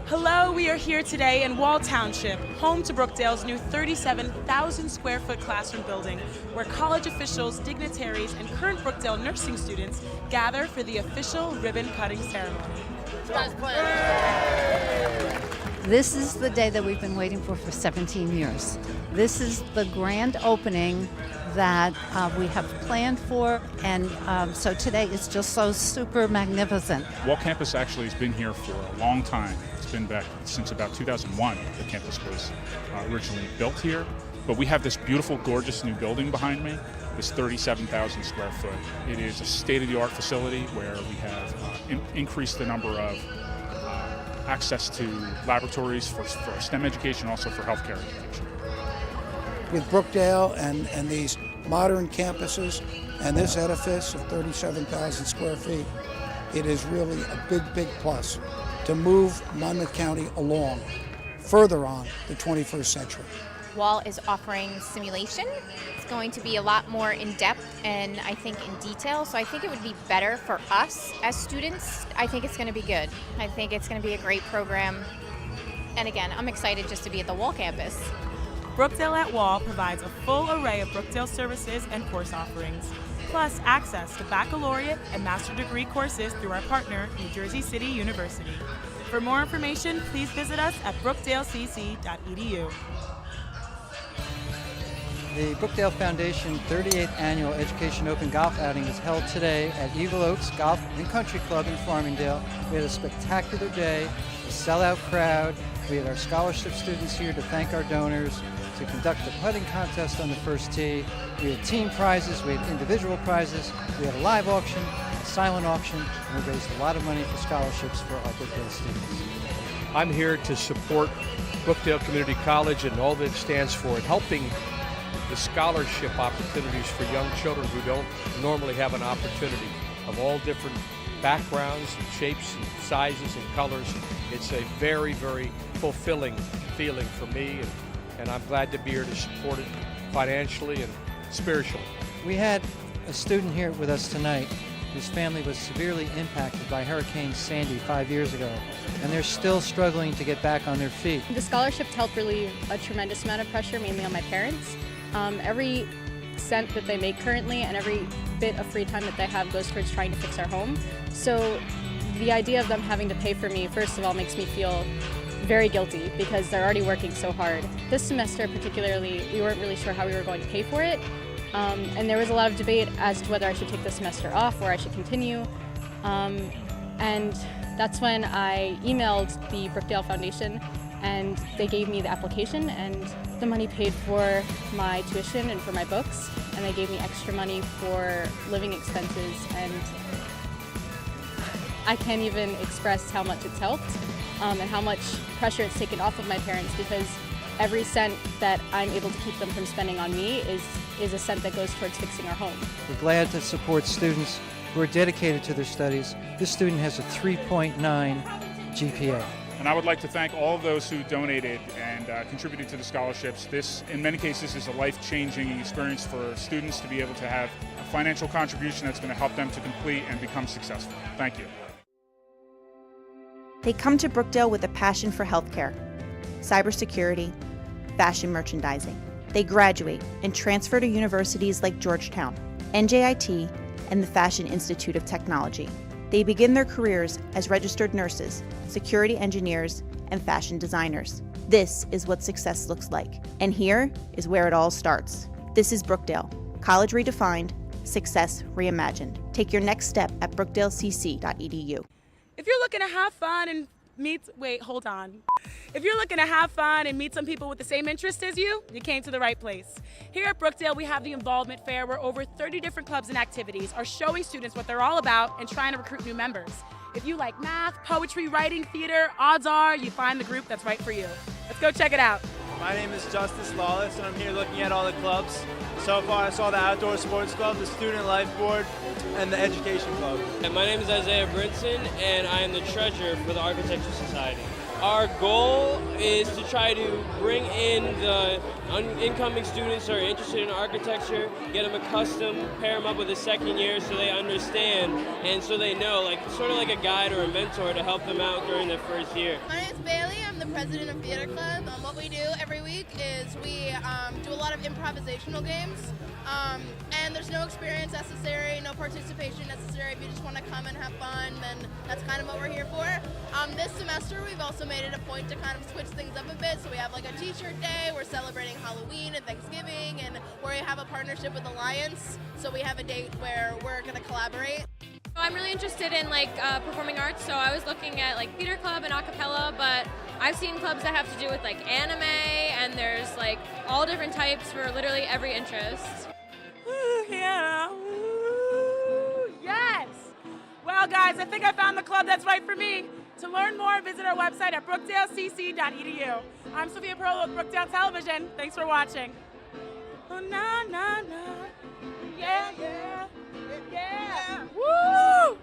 Hello, we are here today in Wall Township, home to Brookdale's new 37,000 square foot classroom building, where college officials, dignitaries, and current Brookdale nursing students gather for the official ribbon cutting ceremony. This is the day that we've been waiting for 17 years. This is the grand opening that we have planned for, and so today is just so super magnificent. Wall campus actually has been here for a long time. It's been back since about 2001. The campus was originally built here, but we have this beautiful, gorgeous new building behind me, this 37,000 square foot. It is a state-of-the-art facility where we have increased the number of access to laboratories for STEM education, also for healthcare education. With Brookdale and these modern campuses and this edifice of 37,000 square feet, it is really a big, big plus to move Monmouth County along, further on the 21st century. Wall is offering simulation. It's going to be a lot more in-depth and I think in detail, so I think it would be better for us as students. I think it's going to be good. I think it's going to be a great program. And again, I'm excited just to be at the Wall campus. Brookdale at Wall provides a full array of Brookdale services and course offerings, plus access to baccalaureate and master's degree courses through our partner, New Jersey City University. For more information, please visit us at brookdalecc.edu. The Brookdale Foundation 38th Annual Education Open Golf Outing is held today at Eagle Oaks Golf and Country Club in Farmingdale. We had a spectacular day, a sellout crowd. We had our scholarship students here to thank our donors, to conduct the putting contest on the first tee. We had team prizes, we had individual prizes, we had a live auction, a silent auction, and we raised a lot of money for scholarships for our Brookdale students. I'm here to support Brookdale Community College and all that it stands for in helping the scholarship opportunities for young children who don't normally have an opportunity, of all different backgrounds and shapes and sizes and colors. It's a very, very fulfilling feeling for me, and I'm glad to be here to support it financially and spiritually. We had a student here with us tonight whose family was severely impacted by Hurricane Sandy 5 years ago, and they're still struggling to get back on their feet. The scholarships helped relieve a tremendous amount of pressure, mainly on my parents. Every cent that they make currently and every bit of free time that they have goes towards trying to fix our home. So the idea of them having to pay for me, first of all, makes me feel very guilty because they're already working so hard. This semester particularly, we weren't really sure how we were going to pay for it. And there was a lot of debate as to whether I should take the semester off or I should continue. And that's when I emailed the Brookdale Foundation, and they gave me the application, and the money paid for my tuition and for my books, and they gave me extra money for living expenses, and I can't even express how much it's helped and how much pressure it's taken off of my parents, because every cent that I'm able to keep them from spending on me is a cent that goes towards fixing our home. We're glad to support students who are dedicated to their studies. This student has a 3.9 GPA. And I would like to thank all of those who donated and contributed to the scholarships. This, in many cases, is a life-changing experience for students to be able to have a financial contribution that's going to help them to complete and become successful. Thank you. They come to Brookdale with a passion for healthcare, cybersecurity, fashion merchandising. They graduate and transfer to universities like Georgetown, NJIT, and the Fashion Institute of Technology. They begin their careers as registered nurses, security engineers, and fashion designers. This is what success looks like. And here is where it all starts. This is Brookdale. College redefined, success reimagined. Take your next step at brookdalecc.edu. If you're looking to have fun and If you're looking to have fun and meet some people with the same interests as you came to the right place. Here at Brookdale, we have the Involvement Fair, where over 30 different clubs and activities are showing students what they're all about and trying to recruit new members. If you like math, poetry, writing, theater, odds are you find the group that's right for you. Let's go check it out. My name is Justice Lawless, and I'm here looking at all the clubs. So far, I saw the Outdoor Sports Club, the Student Life Board, and the Education Club. And my name is Isaiah Brinson, and I am the treasurer for the Architecture Society. Our goal is to try to bring in the incoming students who are interested in architecture, get them accustomed, pair them up with a second year so they understand and so they know, like sort of like a guide or a mentor to help them out during their first year. My name is Bailey. I'm the president of Theater Club. What we do every week is we do a lot of improvisational games. And there's no experience necessary, no participation necessary. If you just want to come and have fun, then that's kind of what we're here for. This semester, we've also made it a point to kind of switch things up a bit. So we have like a t-shirt day, we're celebrating Halloween and Thanksgiving, and we have a partnership with Alliance. So we have a date where we're going to collaborate. I'm really interested in performing arts, so I was looking at like theater club and a cappella, but I've seen clubs that have to do with like anime, and there's like all different types for literally every interest. Ooh, yeah. Ooh, yes. Well, guys, I think I found the club that's right for me. To learn more, visit our website at brookdalecc.edu. I'm Sophia Pearl with Brookdale Television. Thanks for watching. Oh, na, na, na. Yeah, yeah, yeah. Woo!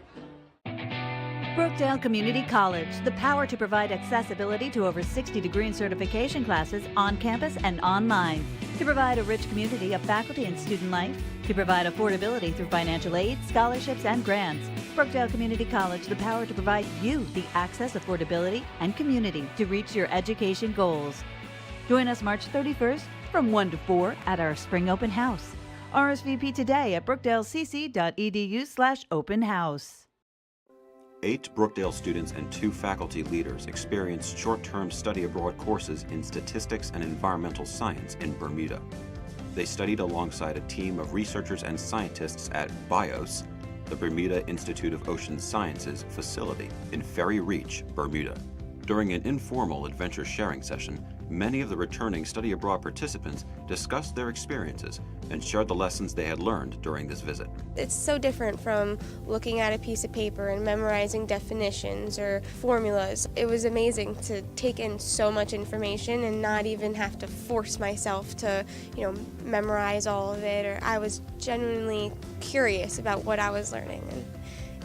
Brookdale Community College, the power to provide accessibility to over 60 degree and certification classes on campus and online, to provide a rich community of faculty and student life, to provide affordability through financial aid, scholarships, and grants. Brookdale Community College, the power to provide you the access, affordability, and community to reach your education goals. Join us March 31st from 1 to 4 at our Spring Open House. RSVP today at brookdalecc.edu/open house. 8 Brookdale students and 2 faculty leaders experienced short-term study abroad courses in statistics and environmental science in Bermuda. They studied alongside a team of researchers and scientists at BIOS, the Bermuda Institute of Ocean Sciences facility in Ferry Reach, Bermuda. During an informal adventure sharing session, many of the returning study abroad participants discussed their experiences and shared the lessons they had learned during this visit. It's so different from looking at a piece of paper and memorizing definitions or formulas. It was amazing to take in so much information and not even have to force myself to, memorize all of it. Or I was genuinely curious about what I was learning, and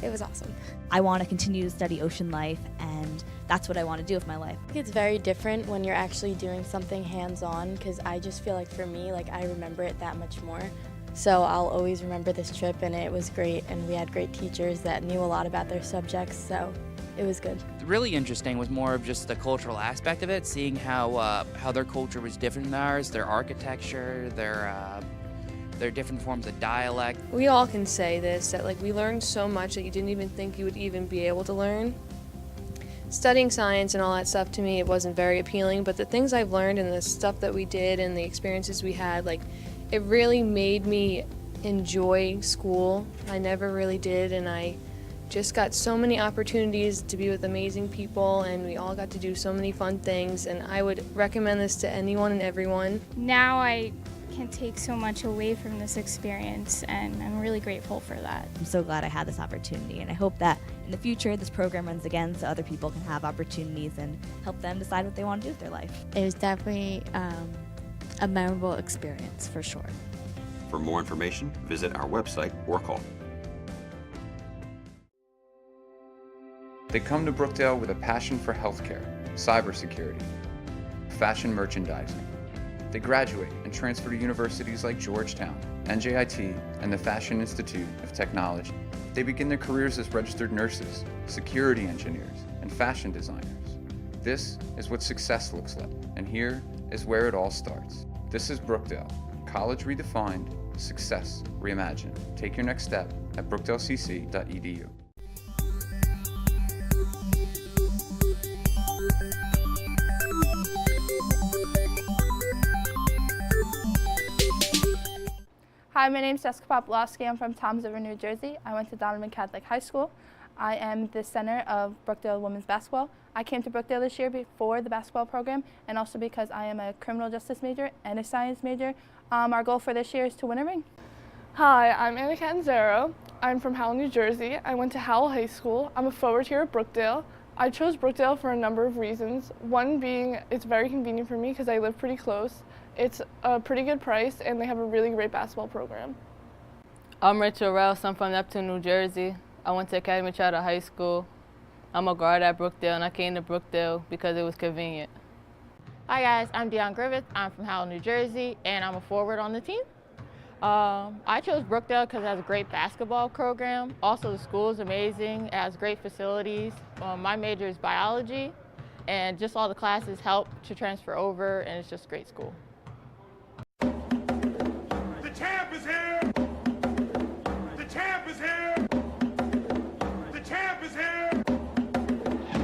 it was awesome. I want to continue to study ocean life, and that's what I want to do with my life. It's very different when you're actually doing something hands-on, because I just feel like for me, I remember it that much more. So I'll always remember this trip, and it was great, and we had great teachers that knew a lot about their subjects, so it was good. Really interesting was more of just the cultural aspect of it, seeing how their culture was different than ours, their architecture, their different forms of dialect. We all can say this, that we learned so much that you didn't even think you would even be able to learn. Studying science and all that stuff, to me, it wasn't very appealing, but the things I've learned and the stuff that we did and the experiences we had, it really made me enjoy school. I never really did, and I just got so many opportunities to be with amazing people, and we all got to do so many fun things, and I would recommend this to anyone and everyone. Now I can take so much away from this experience, and I'm really grateful for that. I'm so glad I had this opportunity, and I hope that in the future this program runs again so other people can have opportunities and help them decide what they want to do with their life. It was definitely a memorable experience, for sure. For more information, visit our website or call. They come to Brookdale with a passion for healthcare, cybersecurity, fashion merchandising. They graduate and transfer to universities like Georgetown, NJIT, and the Fashion Institute of Technology. They begin their careers as registered nurses, security engineers, and fashion designers. This is what success looks like, and here is where it all starts. This is Brookdale, college redefined, success reimagined. Take your next step at brookdalecc.edu. Hi, my name is Jessica Popolowski. I'm from Toms River, New Jersey. I went to Donovan Catholic High School. I am the center of Brookdale Women's Basketball. I came to Brookdale this year for the basketball program, and also because I am a criminal justice major and a science major. Our goal for this year is to win a ring. Hi, I'm Anna Canzaro. I'm from Howell, New Jersey. I went to Howell High School. I'm a forward here at Brookdale. I chose Brookdale for a number of reasons. One being it's very convenient for me because I live pretty close. It's a pretty good price, and they have a really great basketball program. I'm Rachel Rouse. I'm from Neptune, New Jersey. I went to Academy Charter High School. I'm a guard at Brookdale, and I came to Brookdale because it was convenient. Hi guys, I'm Deion Griffith. I'm from Howell, New Jersey, and I'm a forward on the team. I chose Brookdale because it has a great basketball program. Also, the school is amazing. It has great facilities. My major is biology, and just all the classes help to transfer over, and it's just a great school. The champ is here! The champ is here! The champ is here!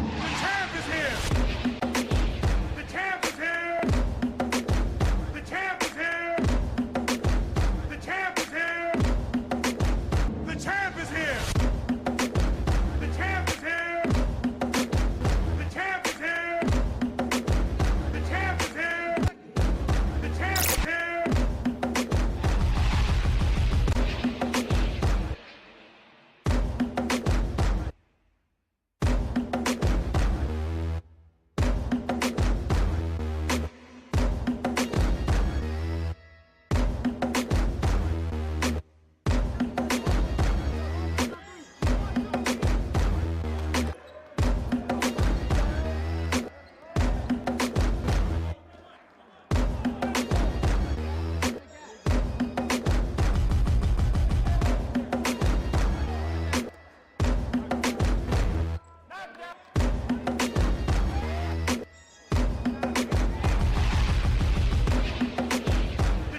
The champ is here! The champ is here! The champ is here! The champ is here! The champ is here! The champ is here! The champ is here! The champ is here! The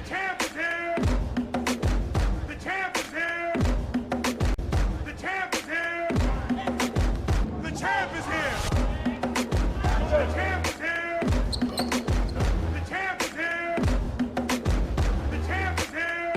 champ is here! The champ is here! The champ is here! The champ is here! The champ is here! The champ is here! The champ is here! The champ is here!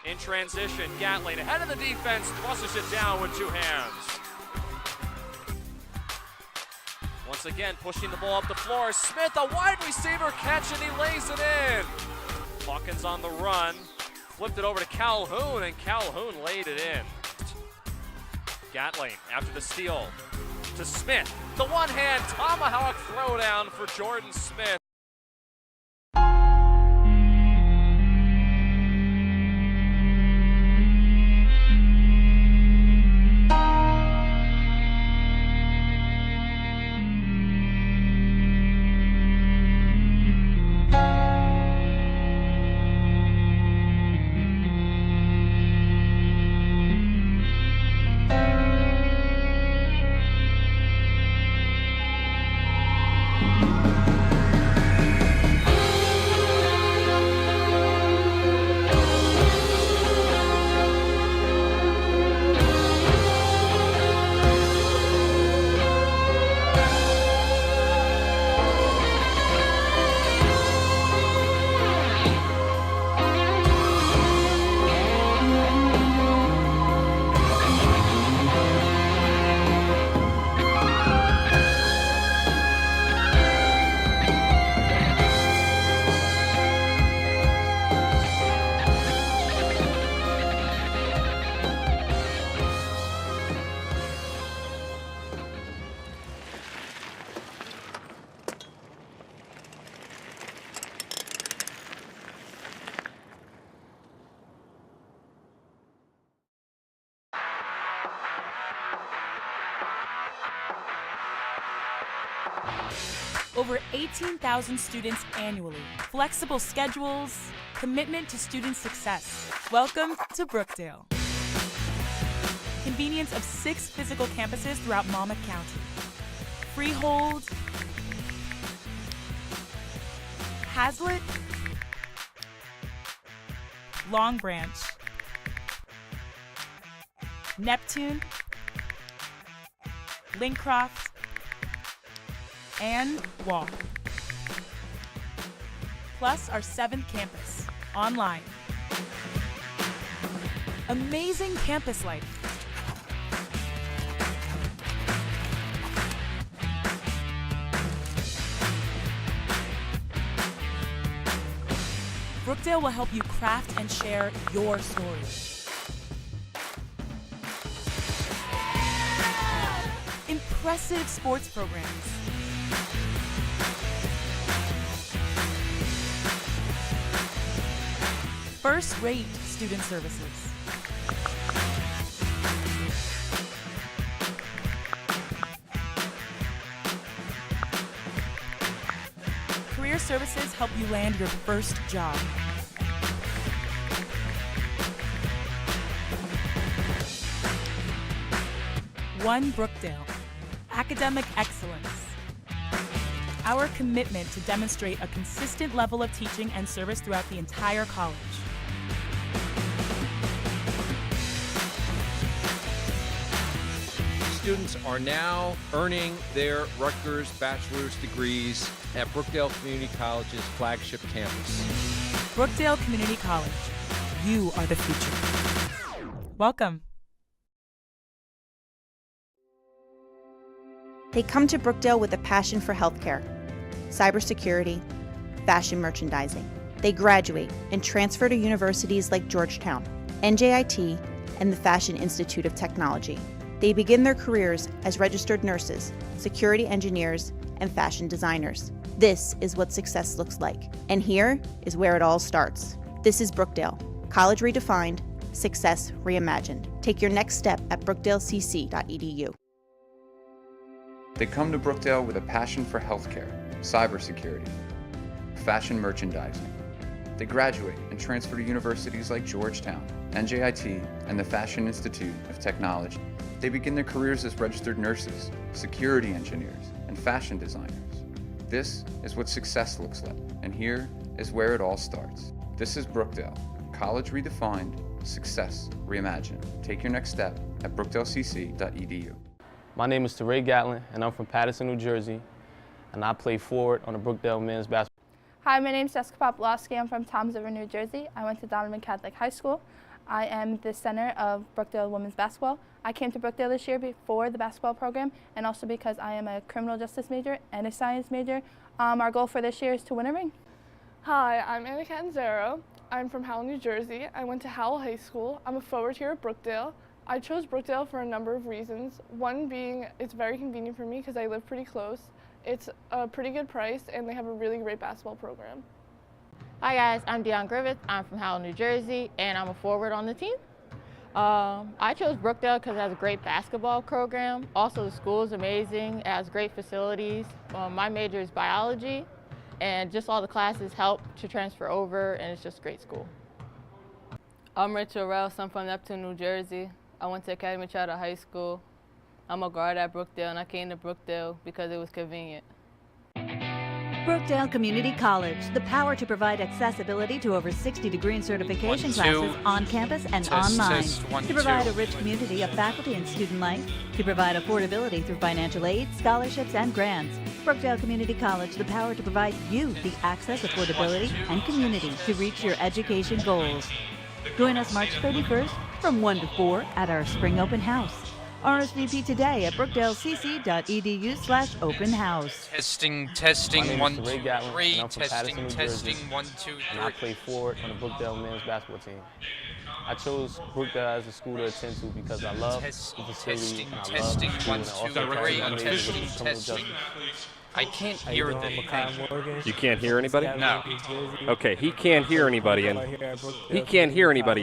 In transition, Gatling ahead of the defense, flushes it down with two hands. Once again, pushing the ball up the floor. Smith, a wide receiver catch, and he lays it in. Hawkins on the run, flipped it over to Calhoun, and Calhoun laid it in. Gatling after the steal to Smith. The one-hand tomahawk throwdown for Jordan Smith. Over 18,000 students annually, flexible schedules, commitment to student success. Welcome to Brookdale. Convenience of 6 physical campuses throughout Monmouth County. Freehold, Hazlitt, Long Branch, Neptune, Lincroft, and Wall. Plus our 7th campus, online. Amazing campus life. Brookdale will help you craft and share your story. impressive sports programs. First-rate student services. Career services help you land your first job. One Brookdale. Academic excellence. Our commitment to demonstrate a consistent level of teaching and service throughout the entire college. Students are now earning their Rutgers bachelor's degrees at Brookdale Community College's flagship campus. Brookdale Community College. You are the future. Welcome. They come to Brookdale with a passion for healthcare, cybersecurity, fashion merchandising. They graduate and transfer to universities like Georgetown, NJIT, and the Fashion Institute of Technology. They begin their careers as registered nurses, security engineers, and fashion designers. This is what success looks like. And here is where it all starts. This is Brookdale. College redefined, success reimagined. Take your next step at brookdalecc.edu. They come to Brookdale with a passion for healthcare, cybersecurity, fashion merchandising. They graduate and transfer to universities like Georgetown, NJIT, and the Fashion Institute of Technology. They begin their careers as registered nurses, security engineers, and fashion designers. This is what success looks like, and here is where it all starts. This is Brookdale. College redefined, success reimagined. Take your next step at brookdalecc.edu. My name is Teray Gatlin, and I'm from Paterson, New Jersey, and I play forward on the Brookdale men's basketball. Hi, my name is Jessica Popolowski. I'm from Toms River, New Jersey. I went to Donovan Catholic High School. I am the center of Brookdale women's basketball. I came to Brookdale this year for the basketball program and also because I am a criminal justice major and a science major. Our goal for this year is to win a ring. Hi, I'm Anna Canzaro. I'm from Howell, New Jersey. I went to Howell High School. I'm a forward here at Brookdale. I chose Brookdale for a number of reasons. One being it's very convenient for me because I live pretty close. It's a pretty good price and they have a really great basketball program. Hi guys, I'm Dion Griffith. I'm from Howell, New Jersey, and I'm a forward on the team. I chose Brookdale because it has a great basketball program. Also, the school is amazing. It has great facilities. My major is biology, and just all the classes help to transfer over, and it's just a great school. I'm Rachel Rouse. I'm from Neptune, New Jersey. I went to Academy Charter High School. I'm a guard at Brookdale, and I came to Brookdale because it was convenient. Brookdale Community College, the power to provide accessibility to over 60 degree and certification classes on campus and online. To provide a rich community of faculty and student life. To provide affordability through financial aid, scholarships, and grants. Brookdale Community College, the power to provide you the access, affordability, and community to reach your education goals. Join us March 31st from 1 to 4 at our Spring Open House. RSVP today at brookdale.cc.edu/open house. Testing, My one, name is two, Teray Gatlin, three, and I'm from testing, Paterson, New testing, Jersey, 1, 2, 3. and I play forward on the Brookdale men's basketball team. I chose Brookdale as a school to attend to because I love the facility, and I love the school, and I also try to understand the criminal justice. I can't hear the thing. You can't hear anybody? No. Okay, he can't hear anybody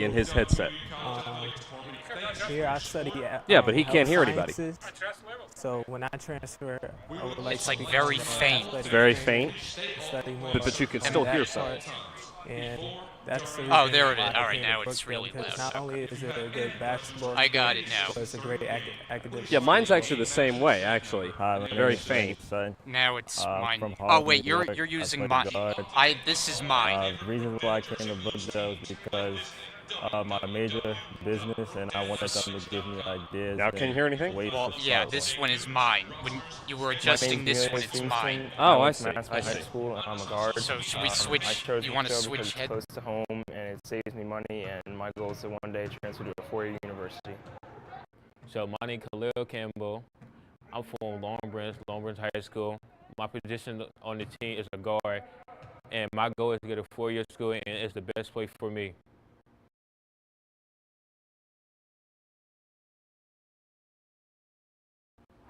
in his headset. Here I study Yeah, but he can't hear anybody. So when I transfer, I would like It's to like become very a faint. study- It's very faint, study more but you can about still that hear part. something. And that's the Oh, reason there it why is. I All right, came to now it's Brookdale, really because loud. Not only is it a good basketball, I got it school, now. but it's a great academic. Yeah, mine's actually the same way, actually. Very faint. Now it's mine. from Oh Harvard, wait, New York. you're I using play mine. guard. This is mine. The reason why I came to Brookdale is because my major business, and I wanted them to give me ideas. Now, can you hear anything? Well, yeah, this one is mine. When you were adjusting this one, it's mine. Oh, I see. I see. School, and I'm a guard. So should we switch? I chose You want to Brookdale switch because it's head? close to home, and it saves me money. And my goal is to one day transfer to a four-year university. So my name is Khalil Campbell. I'm from Long Branch High School. My position on the team is a guard, and my goal is to get a four-year school, and it's the best place for me.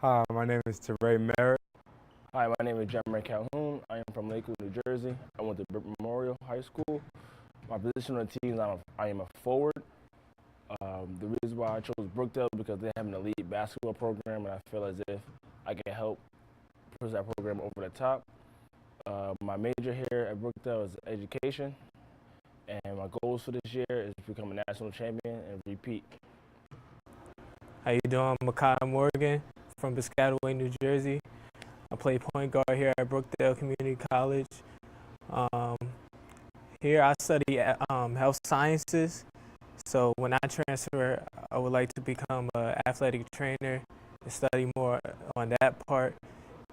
Hi, my name is Teray Merritt. Hi, my name is Jeremy Calhoun. I am from Lakewood, New Jersey. I went to Brick Memorial High School. My position on the team is I am a forward. The reason why I chose Brookdale because they have an elite basketball program, and I feel as if I can help push that program over the top. My major here at Brookdale is education, and my goals for this year is to become a national champion and repeat. How you doing? I'm Makai Morgan from Piscataway, New Jersey. I play point guard here at Brookdale Community College. Here I study health sciences. So when I transfer, I would like to become an athletic trainer and study more on that part.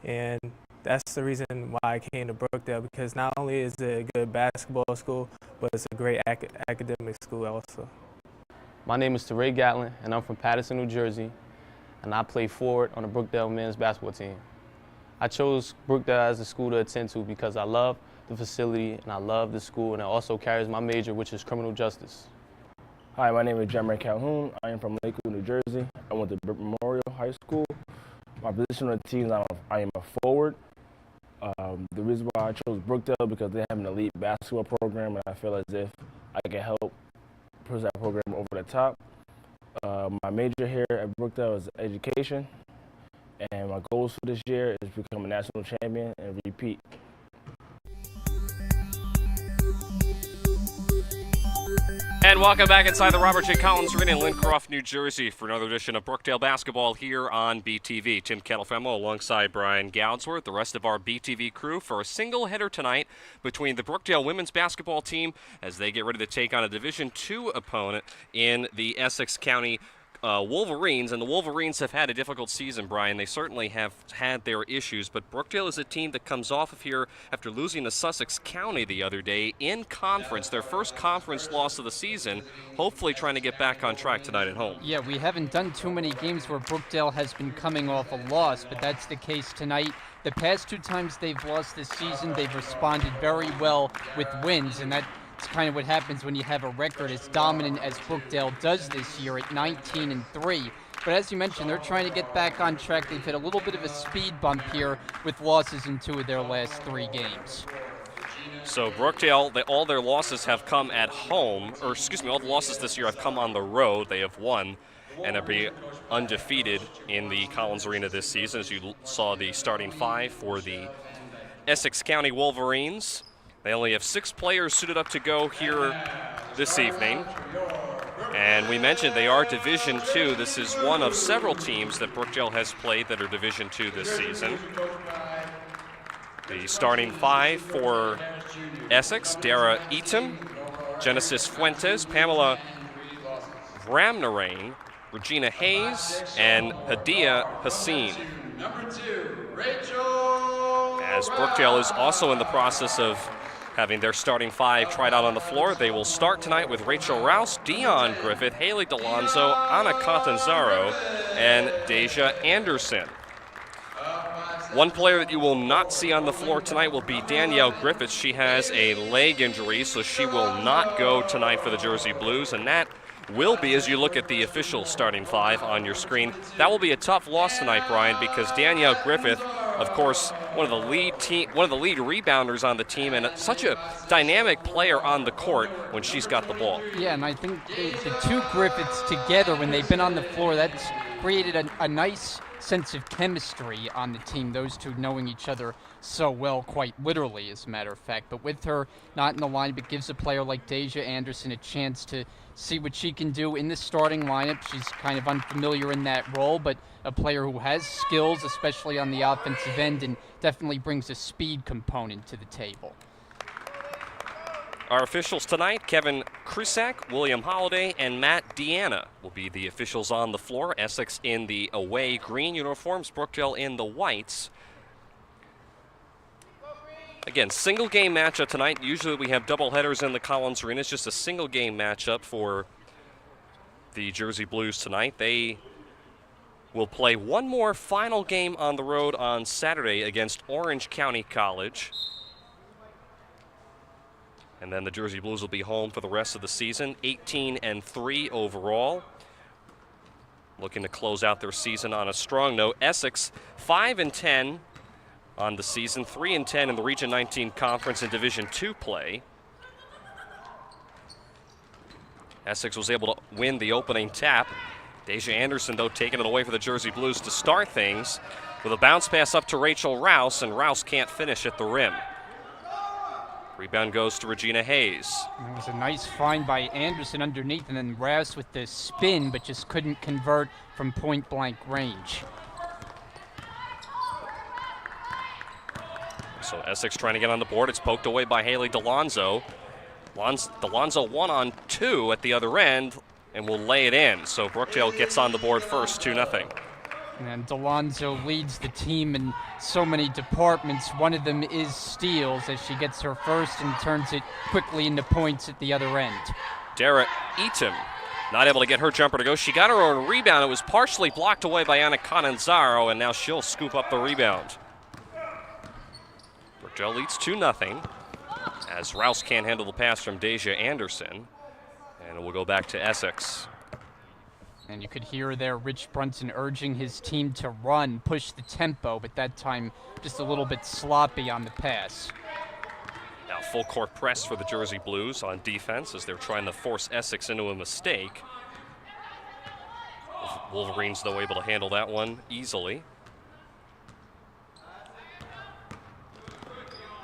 And that's the reason why I came to Brookdale, because not only is it a good basketball school, but it's a great academic school also. My name is Teray Gatlin, and I'm from Paterson, New Jersey, and I play forward on the Brookdale men's basketball team. I chose Brookdale as a school to attend to because I love the facility and I love the school, and it also carries my major, which is criminal justice. Hi, my name is Jeremy Calhoun. I am from Lakewood, New Jersey. I went to Brick Memorial High School. My position on the team is I am a forward. The reason why I chose Brookdale because they have an elite basketball program, and I feel as if I can help push that program over the top. My major here at Brookdale is education, and my goals for this year is to become a national champion and repeat. And welcome back inside the Robert J. Collins Arena in Lincroft, New Jersey for another edition of Brookdale Basketball here on BTV. Tim Kettlefemo alongside Brian Goudsworth, the rest of our BTV crew for a single header tonight between the Brookdale women's basketball team as they get ready to take on a Division II opponent in the Essex County Wolverines, and the Wolverines have had a difficult season, Brian. They certainly have had their issues, but Brookdale is a team that comes off of here after losing to Sussex County the other day in conference, their first conference loss of the season, hopefully trying to get back on track tonight at home. Yeah, we haven't done too many games where Brookdale has been coming off a loss, but that's the case tonight. The past two times they've lost this season, they've responded very well with wins, and that's kind of what happens when you have a record as dominant as Brookdale does this year at 19-3. But as you mentioned, they're trying to get back on track. They've hit a little bit of a speed bump here with losses in 2 of their last 3 games. So Brookdale, all their losses have come at home, or excuse me, all the losses this year have come on the road. They have won and have been undefeated in the Collins Arena this season. As you saw the starting 5 for the Essex County Wolverines. They only have 6 players suited up to go here this evening. And we mentioned they are Division II. This is one of several teams that Brookdale has played that are Division II this season. The starting 5 for Essex: Dara Eaton, Genesis Fuentes, Pamela Ramnarain, Regina Hayes, and Hadia Hassin. As Brookdale is also in the process of having their starting 5 tried out on the floor. They will start tonight with Rachel Rouse, Dion Griffith, Haley DeLonzo, Anna Catanzaro, and Deja Anderson. One player that you will not see on the floor tonight will be Danielle Griffiths. She has a leg injury, so she will not go tonight for the Jersey Blues, and that will be, as you look at the official starting 5 on your screen, that will be a tough loss tonight, Brian, because Danielle Griffith, of course, one of the lead rebounders on the team, and such a dynamic player on the court when she's got the ball. Yeah, and I think the 2 Griffiths together, when they've been on the floor, that's created a nice sense of chemistry on the team, those 2 knowing each other so well, quite literally, as a matter of fact. But with her not in the lineup, it gives a player like Deja Anderson a chance to see what she can do in the starting lineup. She's kind of unfamiliar in that role, but a player who has skills, especially on the offensive end, and definitely brings a speed component to the table. Our officials tonight, Kevin Krisak, William Holliday, and Matt Deanna will be the officials on the floor. Essex in the away green uniforms, Brookdale in the whites. Again, single game matchup tonight. Usually we have double headers in the Collins Arena. It's just a single game matchup for the Jersey Blues tonight. They will play one more final game on the road on Saturday against Orange County College. And then the Jersey Blues will be home for the rest of the season, 18-3 overall. looking to close out their season on a strong note. Essex 5-10 on the season, 3-10 in the Region 19 Conference and Division II play. Essex was able to win the opening tap. Deja Anderson, though, taking it away for the Jersey Blues to start things with a bounce pass up to Rachel Rouse, and Rouse can't finish at the rim. Rebound goes to Regina Hayes. It was a nice find by Anderson underneath, and then Rouse with the spin, but just couldn't convert from point-blank range. So Essex trying to get on the board. It's poked away by Haley DeLonzo. DeLonzo 1-on-2 at the other end and will lay it in. So Brookdale gets on the board first, 2-0. And DeLonzo leads the team in so many departments. One of them is steals as she gets her first and turns it quickly into points at the other end. Dara Eaton not able to get her jumper to go. She got her own rebound. It was partially blocked away by Anna Cananzaro, and now she'll scoop up the rebound. Brookdale leads 2-0 as Rouse can't handle the pass from Deja Anderson, and it will go back to Essex. And you could hear there Rich Brunson urging his team to run, push the tempo, but that time just a little bit sloppy on the pass. Now full court press for the Jersey Blues on defense as they're trying to force Essex into a mistake. Wolverines, though, able to handle that one easily.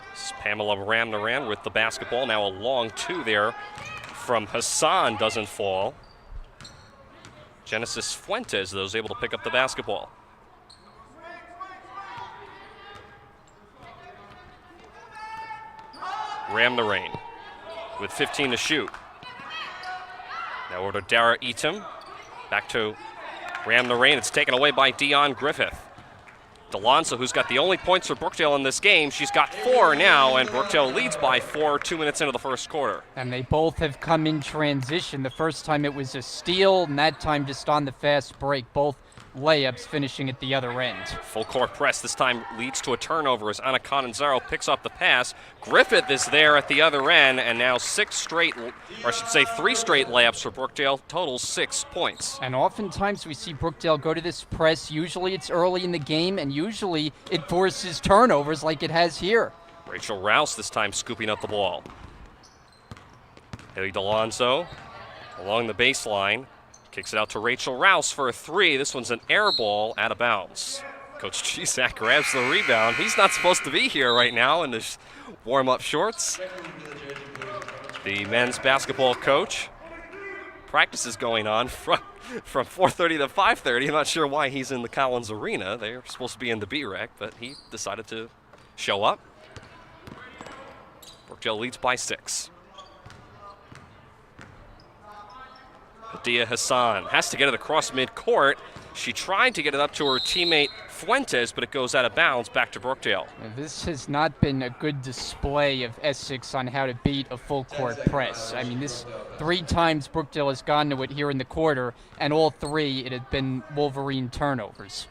This is Pamela Ramnaran with the basketball. Now a long two there from Hassan doesn't fall. Genesis Fuentes, though, is able to pick up the basketball. Ramnaran with 15 to shoot. Now over to Dara Eaton. Back to Ramnaran. It's taken away by Dion Griffith. DeLonzo, who's got the only points for Brookdale in this game, she's got 4 now, and Brookdale leads by 4 2 minutes into the first quarter. And they both have come in transition. The first time it was a steal, and that time just on the fast break. Both layups finishing at the other end. Full court press this time leads to a turnover as Anna Cananzaro picks up the pass. Griffith is there at the other end, and now 3 straight layups for Brookdale, total 6 points. And oftentimes we see Brookdale go to this press. Usually it's early in the game, and usually it forces turnovers like it has here. Rachel Rouse this time scooping up the ball. Haley DeLonzo along the baseline. Kicks it out to Rachel Rouse for a 3. This one's an air ball out of bounds. Coach Chisak grabs the rebound. He's not supposed to be here right now in his warm-up shorts. The men's basketball coach. Practice is going on from 4:30 to 5:30. I'm not sure why he's in the Collins Arena. They're supposed to be in the B-Rec, but he decided to show up. Brookdale leads by 6. Adia Hassan has to get it across midcourt. She tried to get it up to her teammate Fuentes, but it goes out of bounds back to Brookdale. This has not been a good display of Essex on how to beat a full court press. I mean, this 3 times Brookdale has gone to it here in the quarter, and all 3 it had been Wolverine turnovers.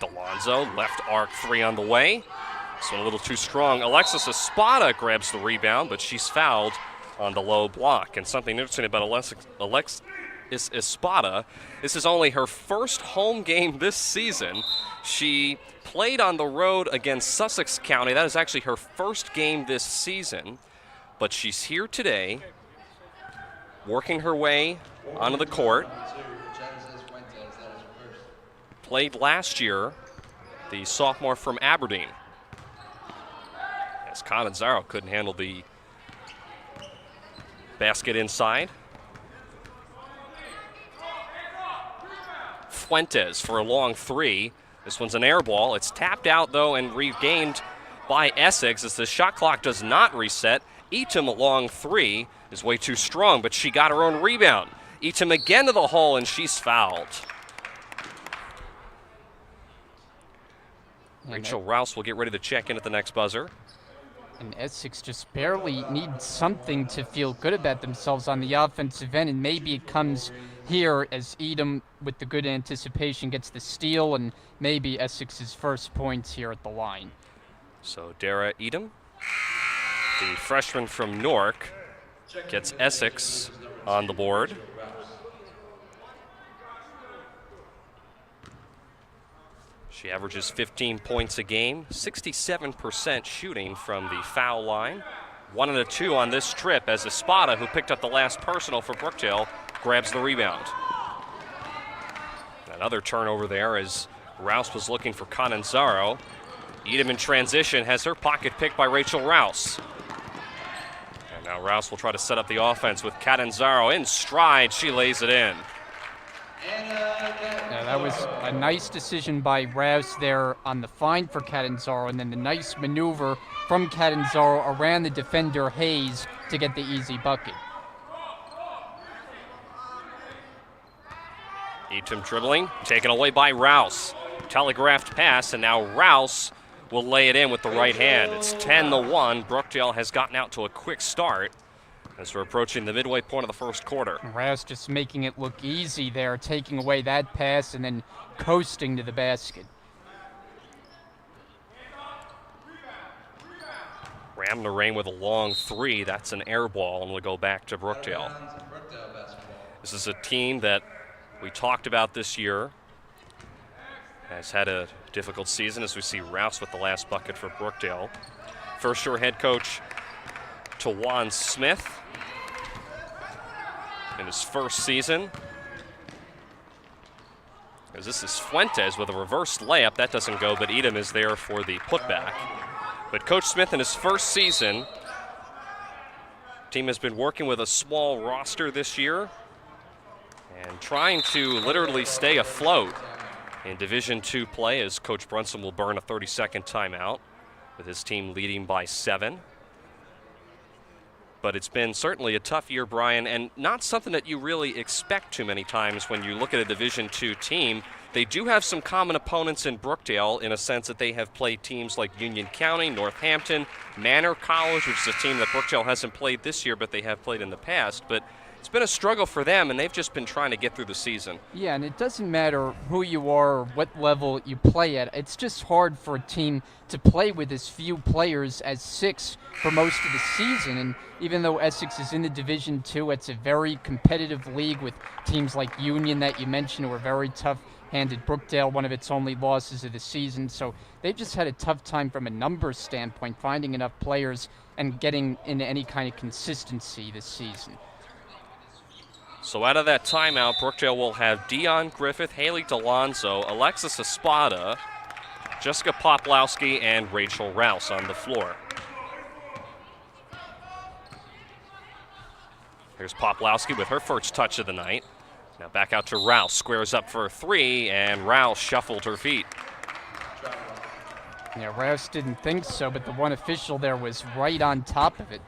DeLonzo, left arc 3 on the way. This one a little too strong. Alexis Espada grabs the rebound, but she's fouled on the low block. And something interesting about Alexis Espada, this is only her first home game this season. She played on the road against Sussex County. That is actually her first game this season. But she's here today, working her way onto the court. Played last year, the sophomore from Aberdeen. As Cananzaro couldn't handle the basket inside. Fuentes for a long 3. This one's an air ball. It's tapped out, though, and regained by Essex as the shot clock does not reset. Eaton, a long 3, is way too strong, but she got her own rebound. Eaton again to the hole, and she's fouled. Rachel Rouse will get ready to check in at the next buzzer. And Essex just barely needs something to feel good about themselves on the offensive end, and maybe it comes here as Edom, with the good anticipation, gets the steal and maybe Essex's first points here at the line. So Dara Edom, the freshman from Newark, gets Essex on the board. She averages 15 points a game, 67% shooting from the foul line. 1 and 2 on this trip as Espada, who picked up the last personal for Brookdale, grabs the rebound. Another turnover there as Rouse was looking for Cananzaro. Edom in transition has her pocket picked by Rachel Rouse. And now Rouse will try to set up the offense with Catanzaro in stride. She lays it in. Yeah, that was a nice decision by Rouse there on the find for Catanzaro, and then the nice maneuver from Catanzaro around the defender Hayes to get the easy bucket. Edom dribbling, taken away by Rouse. Telegraphed pass, and now Rouse will lay it in with the right hand. It's 10-1. Brookdale has gotten out to a quick start as we're approaching the midway point of the first quarter. Rouse just making it look easy there, taking away that pass and then coasting to the basket. Ram Narain with a long three. That's an air ball, and we'll go back to Brookdale. This is a team that we talked about this year has had a difficult season, as we see Rouse with the last bucket for Brookdale. First-year head coach Tawan Smith in his first season. As this is Fuentes with a reverse layup. That doesn't go, but Edom is there for the putback. But Coach Smith in his first season, team has been working with a small roster this year and trying to literally stay afloat in Division II play, as Coach Brunson will burn a 30-second timeout with his team leading by 7. But it's been certainly a tough year, Brian, and not something that you really expect too many times when you look at a Division II team. They do have some common opponents in Brookdale in a sense that they have played teams like Union County, Northampton, Manor College, which is a team that Brookdale hasn't played this year, but they have played in the past. But it's been a struggle for them, and they've just been trying to get through the season. Yeah, and it doesn't matter who you are or what level you play at. It's just hard for a team to play with as few players as 6 for most of the season. And even though Essex is in the Division II, it's a very competitive league with teams like Union that you mentioned who are very tough-handed. Brookdale, one of its only losses of the season. So they've just had a tough time from a numbers standpoint, finding enough players and getting into any kind of consistency this season. So out of that timeout, Brookdale will have Dion Griffith, Haley DeLonzo, Alexis Espada, Jessica Poplowski, and Rachel Rouse on the floor. Here's Poplowski with her first touch of the night. Now back out to Rouse, squares up for a 3, and Rouse shuffled her feet. Yeah, Rouse didn't think so, but the one official there was right on top of it.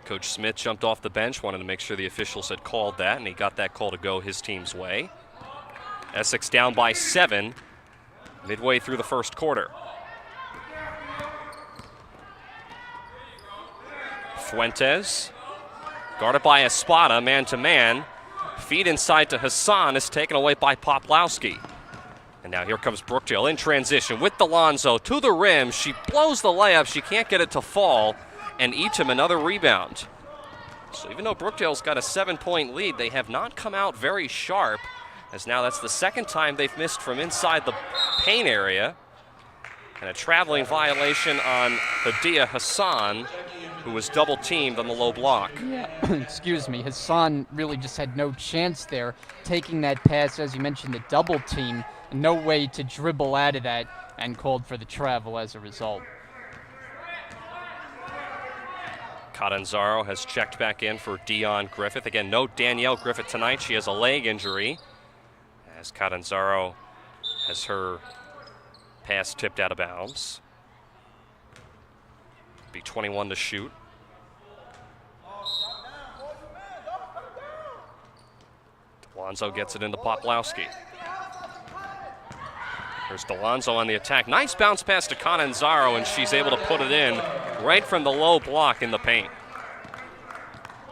Coach Smith jumped off the bench, wanted to make sure the officials had called that, and he got that call to go his team's way. Essex down by 7, midway through the first quarter. Fuentes, guarded by Espada, man-to-man. Feed inside to Hassan is taken away by Poplowski. And now here comes Brookdale in transition with DeLonzo to the rim. She blows the layup. She can't get it to fall. And Edom another rebound. So even though Brookdale's got a 7-point lead, they have not come out very sharp, as now that's the second time they've missed from inside the paint area. And a traveling violation on Hadia Hassan, who was double teamed on the low block. Yeah, excuse me, Hassan really just had no chance there, taking that pass, as you mentioned, the double team, and no way to dribble out of that, and called for the travel as a result. Catanzaro has checked back in for Dion Griffith. Again, no Danielle Griffith tonight. She has a leg injury, as Catanzaro has her pass tipped out of bounds. Be 21 to shoot. DeLonzo gets it into Poplowski. There's DeLonzo on the attack. Nice bounce pass to Catanzaro, and she's able to put it in right from the low block in the paint.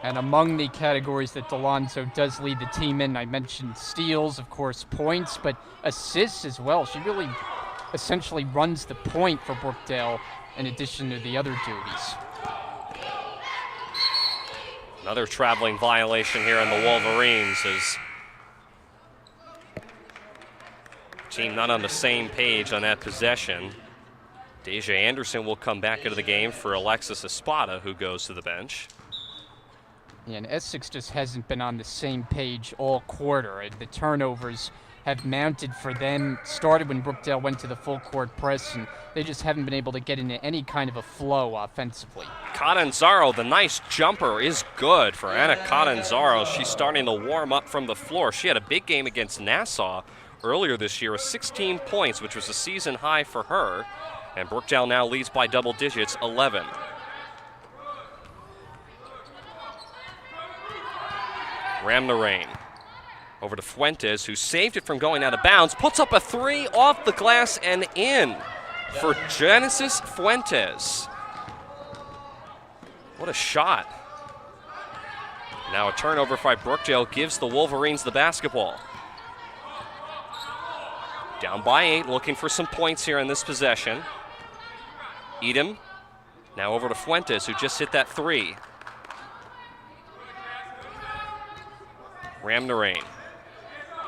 And among the categories that Delonzo does lead the team in, I mentioned steals, of course, points, but assists as well. She really essentially runs the point for Brookdale in addition to the other duties. Another traveling violation here on the Wolverines as team not on the same page on that possession. Deja Anderson will come back into the game for Alexis Espada, who goes to the bench. Yeah, and Essex just hasn't been on the same page all quarter. The turnovers have mounted for them, started when Brookdale went to the full court press, and they just haven't been able to get into any kind of a flow offensively. Catanzaro, the nice jumper, is good for Anna Catanzaro. She's starting to warm up from the floor. She had a big game against Nassau earlier this year, 16 points, which was a season high for her. And Brookdale now leads by double digits, 11. Ramnarain over to Fuentes, who saved it from going out of bounds, puts up a three off the glass and in for Genesis Fuentes. What a shot. Now a turnover by Brookdale gives the Wolverines the basketball. Down by 8, looking for some points here in this possession. Edom now over to Fuentes, who just hit that three. Ramnarain.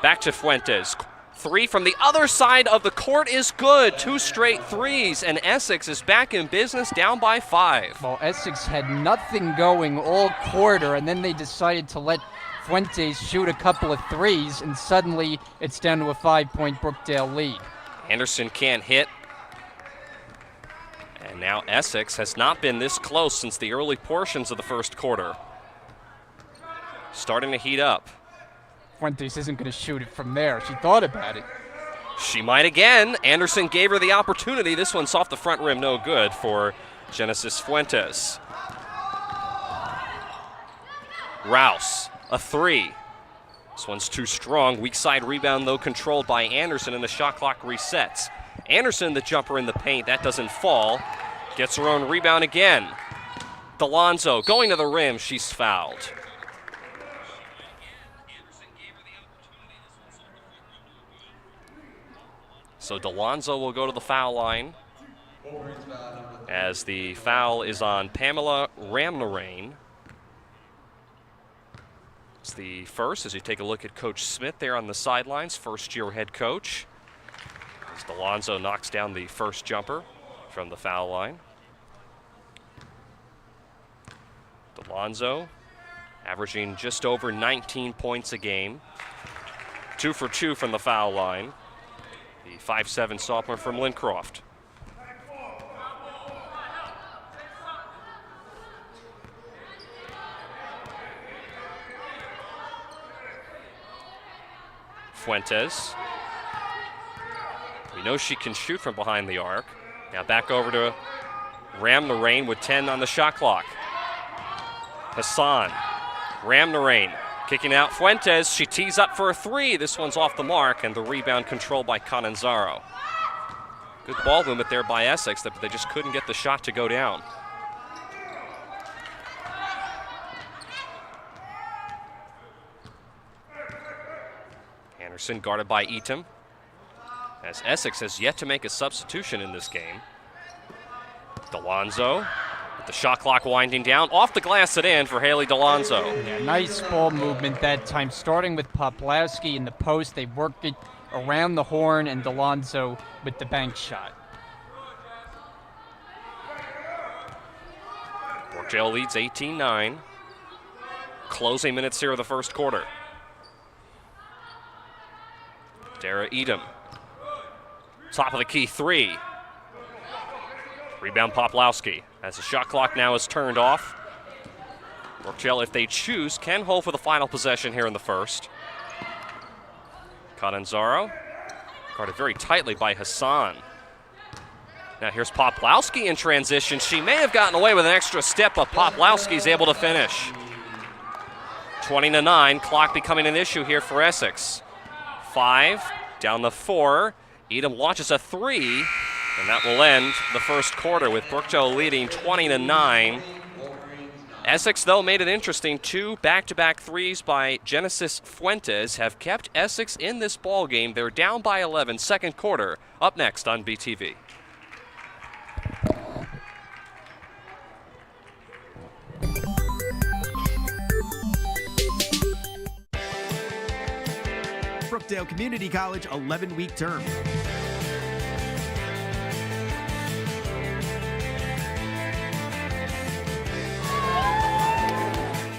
Back to Fuentes. Three from the other side of the court is good. 2 straight threes, and Essex is back in business, down by 5. Well, Essex had nothing going all quarter, and then they decided to let Fuentes shoot a couple of threes, and suddenly it's down to a 5-point Brookdale lead. Anderson can't hit. And now Essex has not been this close since the early portions of the first quarter. Starting to heat up. Fuentes isn't going to shoot it from there. She thought about it. She might again. Anderson gave her the opportunity. This one's off the front rim, no good for Genesis Fuentes. Rouse, a three. This one's too strong. Weak side rebound, though, controlled by Anderson, and the shot clock resets. Anderson, the jumper in the paint. That doesn't fall. Gets her own rebound again. Delonzo going to the rim. She's fouled. So Delonzo will go to the foul line as the foul is on Pamela Ramnarain. It's the first as you take a look at Coach Smith there on the sidelines, first-year head coach. As Delonzo knocks down the first jumper from the foul line. Delonzo averaging just over 19 points a game. 2 for 2 from the foul line. The 5'7" sophomore from Lincroft. Fuentes. We know she can shoot from behind the arc. Now back over to Ramnarain with 10 on the shot clock. Hassan. Ramnarain. Kicking out Fuentes, she tees up for a three. This one's off the mark, and the rebound controlled by Catanzaro. Good ball movement there by Essex, but they just couldn't get the shot to go down. Anderson guarded by Eaton, as Essex has yet to make a substitution in this game. Delonzo. The shot clock winding down, off the glass and in for Haley Delonzo. Yeah, nice ball movement that time, starting with Poplawski in the post. They worked it around the horn, and Delonzo with the bank shot. Brookdale leads 18-9. Closing minutes here of the first quarter. Dara Edom. Top of the key three. Rebound Poplawski. As the shot clock now is turned off. Brookdale, if they choose, can hold for the final possession here in the first. Catanzaro guarded very tightly by Hassan. Now here's Poplawski in transition. She may have gotten away with an extra step, but Poplawski's able to finish. 20-9, clock becoming an issue here for Essex. 5, down the 4. Edom launches a 3. And that will end the first quarter with Brookdale leading 20-9. Essex, though, made it interesting. 2 back-to-back threes by Genesis Fuentes have kept Essex in this ball game. They're down by 11, second quarter. Up next on BTV. Brookdale Community College 11-week term.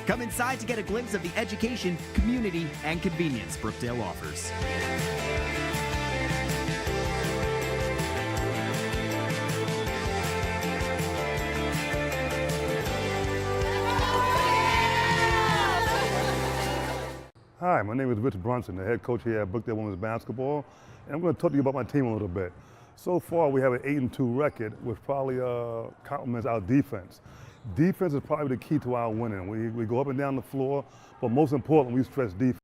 Come inside to get a glimpse of the education, community, and convenience Brookdale offers. Hi, my name is Rich Brunson, the head coach here at Brookdale Women's Basketball, and I'm going to talk to you about my team a little bit. So far, we have an 8-2 record, which probably complements our defense. Defense is probably the key to our winning. We go up and down the floor, but most important, we stress defense.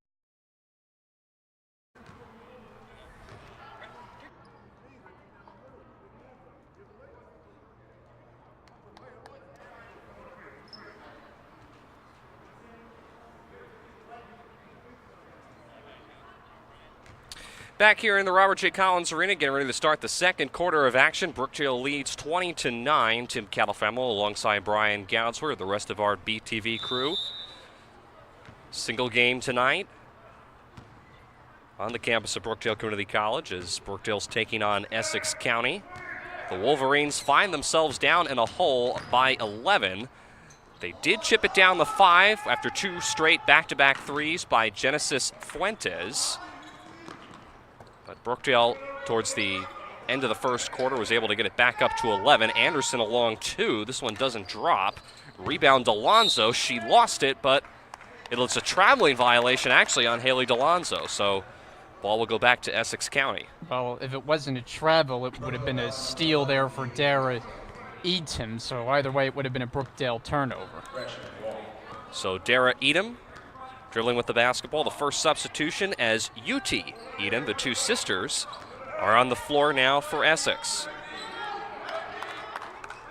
Back here in the Robert J. Collins Arena, getting ready to start the second quarter of action. Brookdale leads 20-9. Tim Catalfamo alongside Brian Goudsworth, the rest of our BTV crew. Single game tonight on the campus of Brookdale Community College as Brookdale's taking on Essex County. The Wolverines find themselves down in a hole by 11. They did chip it down the 5 after 2 straight back-to-back threes by Genesis Fuentes. But Brookdale, towards the end of the first quarter, was able to get it back up to 11. Anderson along 2. This one doesn't drop. Rebound DeLonzo. She lost it, but it's a traveling violation actually on Haley DeLonzo. So ball will go back to Essex County. Well, if it wasn't a travel, it would have been a steal there for Dara Edom. So either way, it would have been a Brookdale turnover. So Dara Edom dribbling with the basketball. The first substitution as UT Edom, the two sisters, are on the floor now for Essex.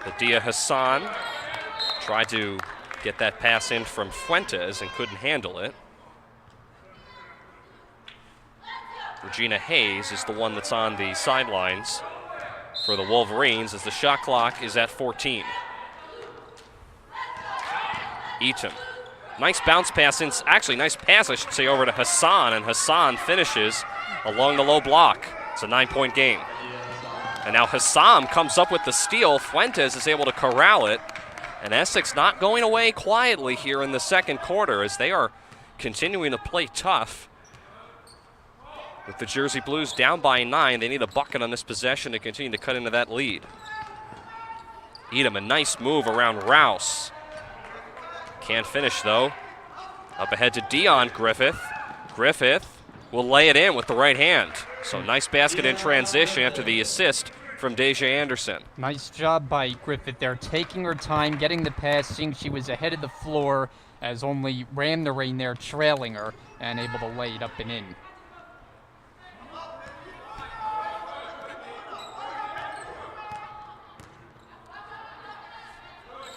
Adia Hassan tried to get that pass in from Fuentes and couldn't handle it. Regina Hayes is the one that's on the sidelines for the Wolverines as the shot clock is at 14. Eaton. Nice bounce pass, nice pass, I should say, over to Hassan, and Hassan finishes along the low block. It's a 9-point game. And now Hassan comes up with the steal. Fuentes is able to corral it, and Essex not going away quietly here in the second quarter as they are continuing to play tough. With the Jersey Blues down by 9, they need a bucket on this possession to continue to cut into that lead. Edom, a nice move around Rouse. Can't finish, though. Up ahead to Dion Griffith. Griffith will lay it in with the right hand. So nice basket in transition after the assist from Deja Anderson. Nice job by Griffith there, taking her time, getting the pass, seeing she was ahead of the floor as only Ram the Rain there trailing her and able to lay it up and in.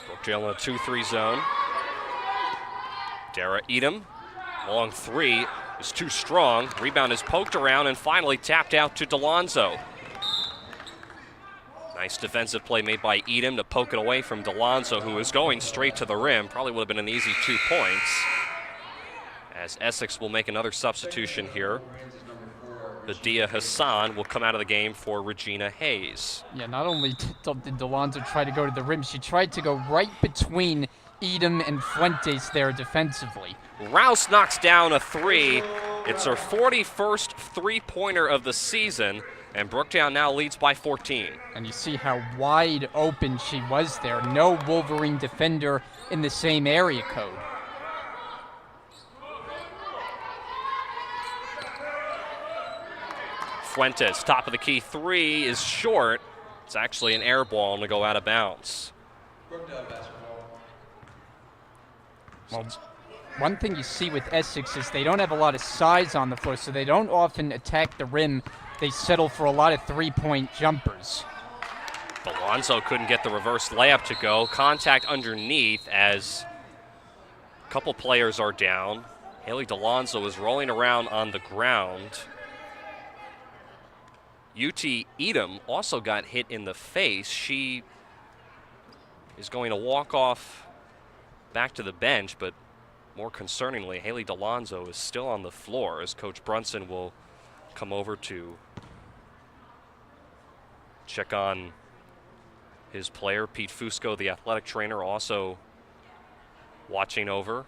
Brookdale in a 2-3 zone. Dara Edom, long 3 is too strong. Rebound is poked around and finally tapped out to DeLonzo. Nice defensive play made by Edom to poke it away from DeLonzo, who is going straight to the rim. Probably would have been an easy 2 points. As Essex will make another substitution here. Adia Hassan will come out of the game for Regina Hayes. Yeah, not only did DeLonzo try to go to the rim, she tried to go right between Edom and Fuentes there defensively. Rouse knocks down a 3. It's her 41st three-pointer of the season, and Brookdale now leads by 14. And you see how wide open she was there. No Wolverine defender in the same area code. Fuentes, top of the key 3 is short. It's actually an air ball to go out of bounds. Well, one thing you see with Essex is they don't have a lot of size on the floor, so they don't often attack the rim. They settle for a lot of three-point jumpers. Alonso couldn't get the reverse layup to go. Contact underneath as couple players are down. Haley DeLonzo is rolling around on the ground. UT Edom also got hit in the face. She is going to walk off back to the bench, but more concerningly, Haley DeLonzo is still on the floor as Coach Brunson will come over to check on his player. Pete Fusco, the athletic trainer, also watching over.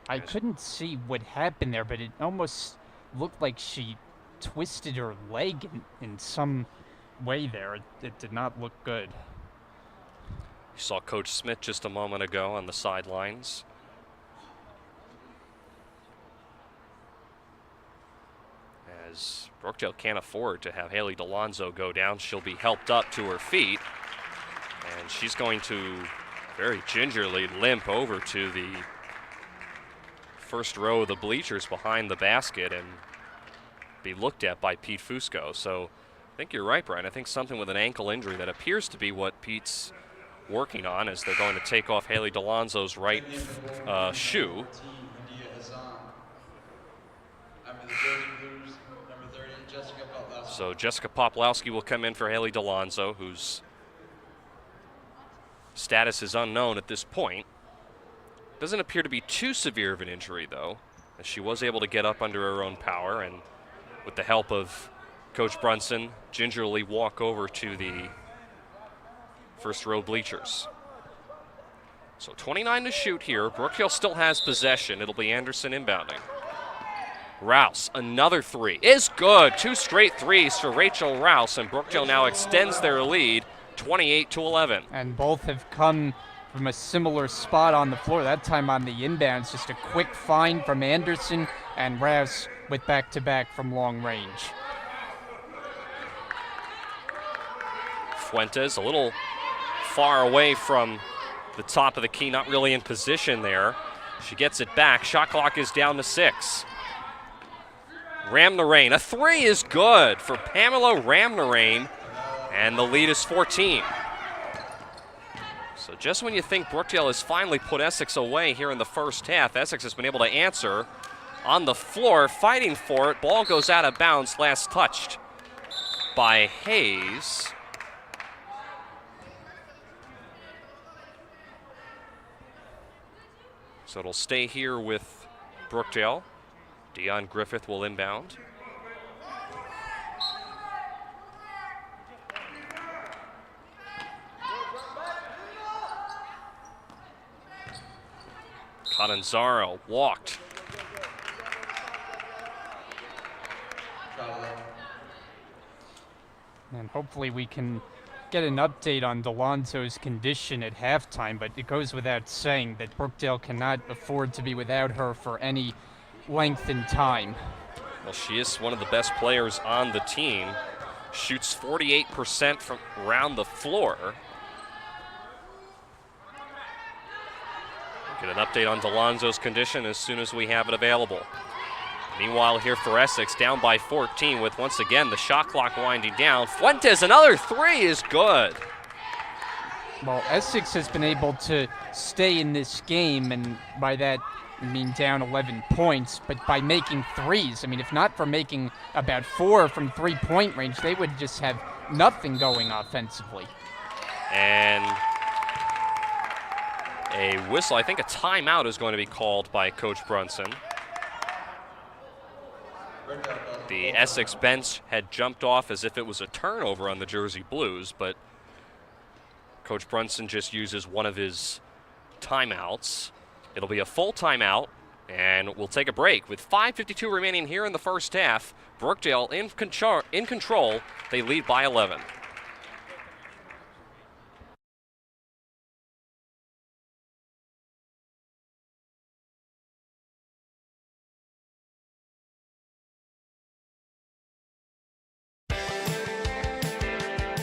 I couldn't see what happened there, but it almost looked like she twisted her leg in some way there. It did not look good. You saw Coach Smith just a moment ago on the sidelines. As Brookdale can't afford to have Haley DeLonzo go down, she'll be helped up to her feet. And she's going to very gingerly limp over to the first row of the bleachers behind the basket and be looked at by Pete Fusco. So I think you're right, Brian. I think something with an ankle injury that appears to be what Pete's working on, as they're going to take off Haley DeLonzo's right shoe. So Jessica Poplowski will come in for Haley DeLonzo, whose status is unknown at this point. Doesn't appear to be too severe of an injury, though, as she was able to get up under her own power and, with the help of Coach Brunson, gingerly walk over to the first row bleachers. So 29 to shoot here. Brookdale still has possession. It'll be Anderson inbounding. Rouse, another three, is good. 2 straight threes for Rachel Rouse, and Brookdale now extends their lead 28-11. And both have come from a similar spot on the floor, that time on the inbounds. Just a quick find from Anderson, and Rouse with back-to-back from long range. Fuentes a little far away from the top of the key, not really in position there. She gets it back. Shot clock is down to 6. Ramnarain, a three is good for Pamela Ramnarain, and the lead is 14. So just when you think Brookdale has finally put Essex away here in the first half, Essex has been able to answer on the floor, fighting for it. Ball goes out of bounds, last touched by Hayes. So it'll stay here with Brookdale. Dion Griffith will inbound. Catanzaro walked. And hopefully we can get an update on DeLonzo's condition at halftime, but it goes without saying that Brookdale cannot afford to be without her for any length in time. Well, she is one of the best players on the team. Shoots 48% from around the floor. Get an update on DeLonzo's condition as soon as we have it available. Meanwhile, here for Essex, down by 14 with, once again, the shot clock winding down. Fuentes, another three is good. Well, Essex has been able to stay in this game, and by that I mean down 11 points, but by making threes. I mean, if not for making about 4 from three-point range, they would just have nothing going offensively. And a whistle, I think a timeout is going to be called by Coach Brunson. The Essex bench had jumped off as if it was a turnover on the Jersey Blues, but Coach Brunson just uses one of his timeouts. It'll be a full timeout, and we'll take a break. With 5:52 remaining here in the first half, Brookdale in control. They lead by 11.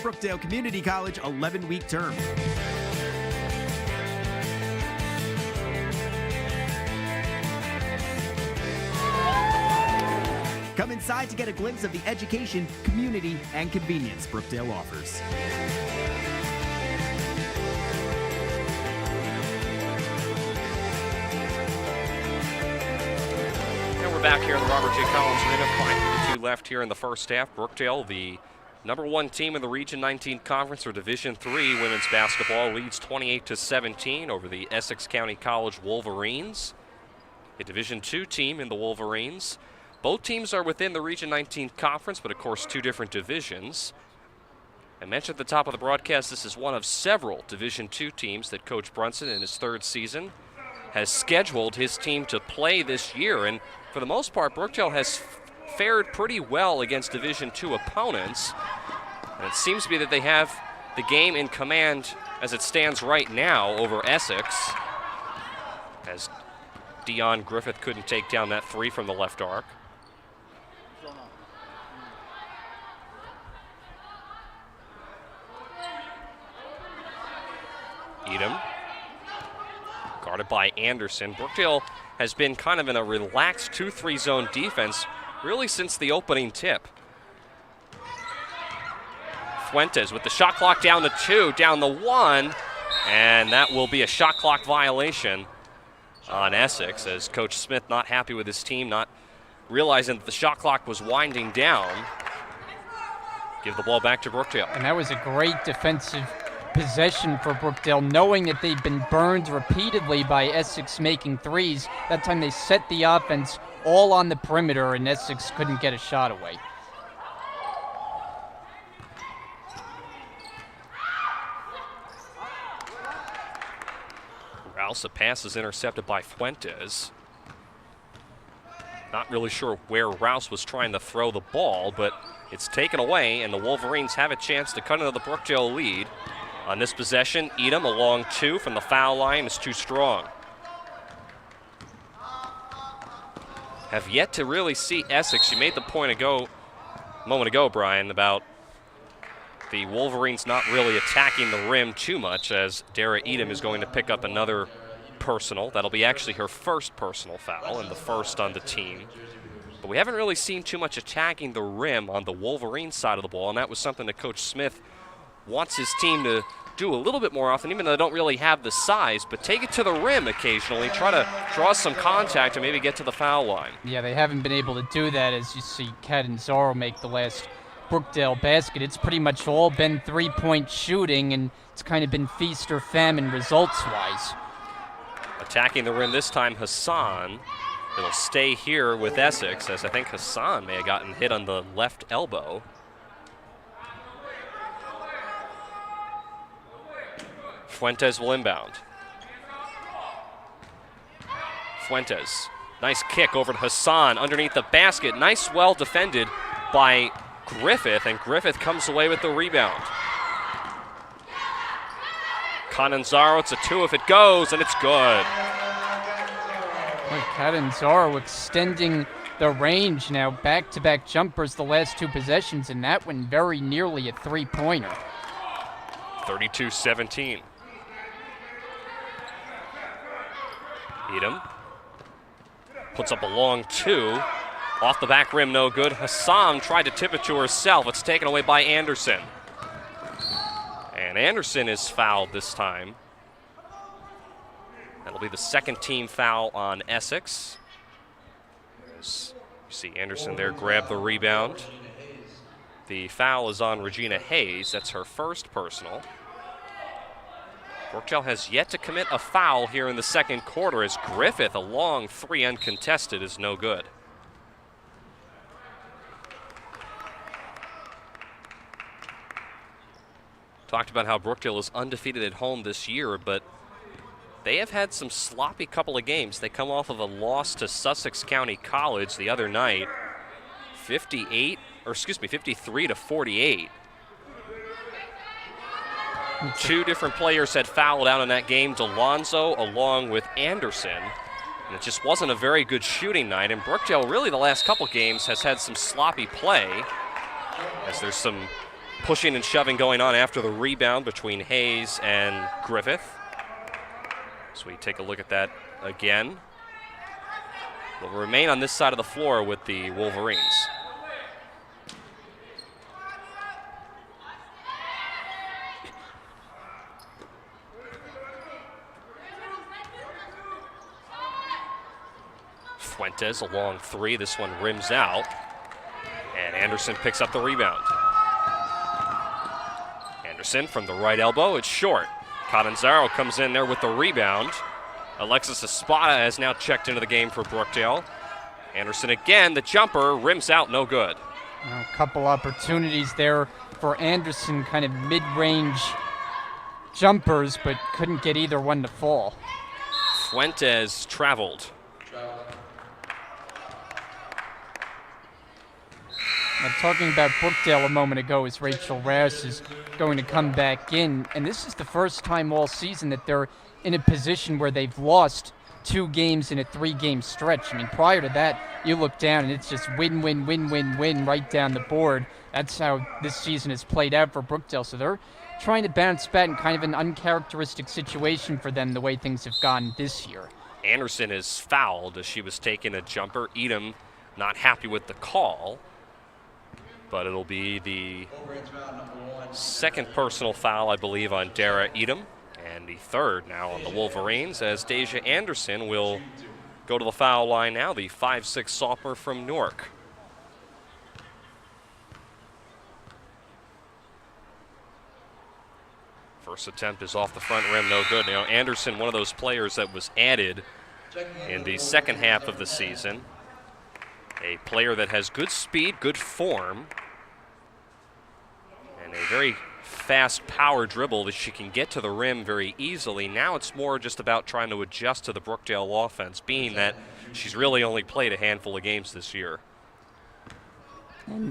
Brookdale Community College 11-week term. Come inside to get a glimpse of the education, community, and convenience Brookdale offers. back here in the Robert J. Collins Arena. 5:52 left here in the first half. Brookdale, the #1 team in the Region 19 Conference or Division III women's basketball, leads 28-17 over the Essex County College Wolverines, a Division II team in the Wolverines. Both teams are within the Region 19 Conference, but of course 2 different divisions. I mentioned at the top of the broadcast, this is one of several Division II teams that Coach Brunson, in his 3rd season, has scheduled his team to play this year. And for the most part, Brookdale has fared pretty well against Division II opponents. And it seems to be that they have the game in command as it stands right now over Essex, as Dion Griffith couldn't take down that 3 from the left arc. Edom, guarded by Anderson. Brookdale has been kind of in a relaxed 2-3 zone defense really since the opening tip. Fuentes with the shot clock down to 2, down to 1, and that will be a shot clock violation on Essex, as Coach Smith not happy with his team, not realizing that the shot clock was winding down. Give the ball back to Brookdale. And that was a great defensive possession for Brookdale, knowing that they've been burned repeatedly by Essex making threes. That time they set the offense all on the perimeter, and Essex couldn't get a shot away. Rouse, a pass is intercepted by Fuentes. Not really sure where Rouse was trying to throw the ball, but it's taken away, and the Wolverines have a chance to cut into the Brookdale lead. On this possession, Edom, a long 2 from the foul line, is too strong. Have yet to really see Essex. You made the point a moment ago, Brian, about the Wolverines not really attacking the rim too much, as Dara Edom is going to pick up another personal. That'll be actually her first personal foul and the first on the team. But we haven't really seen too much attacking the rim on the Wolverine side of the ball, and that was something that Coach Smith wants his team to do a little bit more often, even though they don't really have the size, but take it to the rim occasionally, try to draw some contact and maybe get to the foul line. Yeah, they haven't been able to do that, as you see Catanzaro make the last Brookdale basket. It's pretty much all been 3-point shooting, and it's kind of been feast or famine results-wise. Attacking the rim this time, Hassan. It'll stay here with Essex, as I think Hassan may have gotten hit on the left elbow. Fuentes will inbound. Fuentes, nice kick over to Hassan underneath the basket. Nice, well defended by Griffith, and Griffith comes away with the rebound. Catanzaro, it's a 2 if it goes, and it's good. Catanzaro extending the range now, back-to-back jumpers the last 2 possessions, and that one very nearly a 3-pointer. 32-17. Edom puts up a long 2. Off the back rim, no good. Hassan tried to tip it to herself. It's taken away by Anderson. And Anderson is fouled this time. That'll be the 2nd team foul on Essex. As you see Anderson there grab the rebound. The foul is on Regina Hayes. That's her first personal. Brookdale has yet to commit a foul here in the 2nd quarter, as Griffith, a long 3 uncontested, is no good. Talked about how Brookdale is undefeated at home this year, but they have had some sloppy couple of games. They come off of a loss to Sussex County College the other night, 53-48. 2 different players had fouled out in that game, DeLonzo along with Anderson, and it just wasn't a very good shooting night. And Brookdale, really the last couple games, has had some sloppy play, as there's some pushing and shoving going on after the rebound between Hayes and Griffith. So we take a look at that again. We'll remain on this side of the floor with the Wolverines. Fuentes, a long three. This one rims out. And Anderson picks up the rebound. Anderson from the right elbow. It's short. Catanzaro comes in there with the rebound. Alexis Espada has now checked into the game for Brookdale. Anderson again, the jumper, rims out, no good. A couple opportunities there for Anderson, kind of mid-range jumpers, but couldn't get either one to fall. Fuentes traveled. Now, talking about Brookdale a moment ago, as Rachel Rouse is going to come back in, and this is the first time all season that they're in a position where they've lost 2 games in a 3-game stretch. I mean, prior to that, you look down and it's just win, win, win, win, win right down the board. That's how this season has played out for Brookdale. So they're trying to bounce back in kind of an uncharacteristic situation for them, the way things have gone this year. Anderson is fouled as she was taking a jumper. Edom not happy with the call, but it'll be the second personal foul, I believe, on Dara Edom, and the third now on the Wolverines, as Deja Anderson will go to the foul line now, the 5'6" sophomore from Newark. First attempt is off the front rim, no good. Now Anderson, one of those players that was added in the second half of the season. A player that has good speed, good form, and a very fast power dribble that she can get to the rim very easily. Now it's more just about trying to adjust to the Brookdale offense, being that she's really only played a handful of games this year.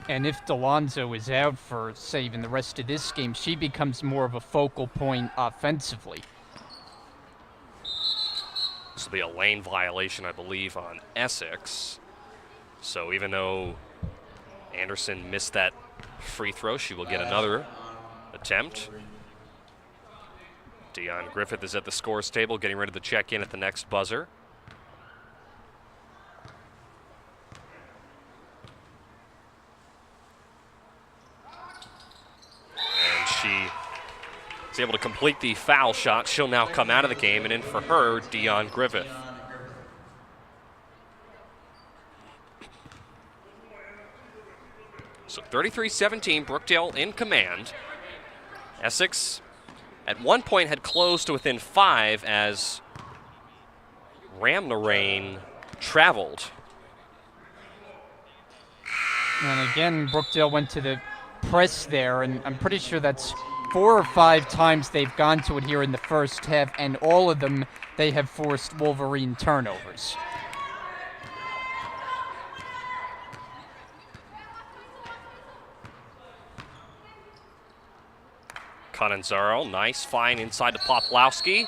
And if Delonzo is out for, say, even the rest of this game, she becomes more of a focal point offensively. This will be a lane violation, I believe, on Essex. So even though Anderson missed that free throw, she will get another attempt. Dion Griffith is at the scores table, getting ready to check in at the next buzzer. And she is able to complete the foul shot. She'll now come out of the game, and in for her, Dion Griffith. So 33-17, Brookdale in command. Essex at one point had closed to within 5 as Ramnarain traveled. And again, Brookdale went to the press there, and I'm pretty sure that's 4 or 5 times they've gone to it here in the first half, and all of them they have forced Wolverine turnovers. Catanzaro, nice find inside to Poplowski.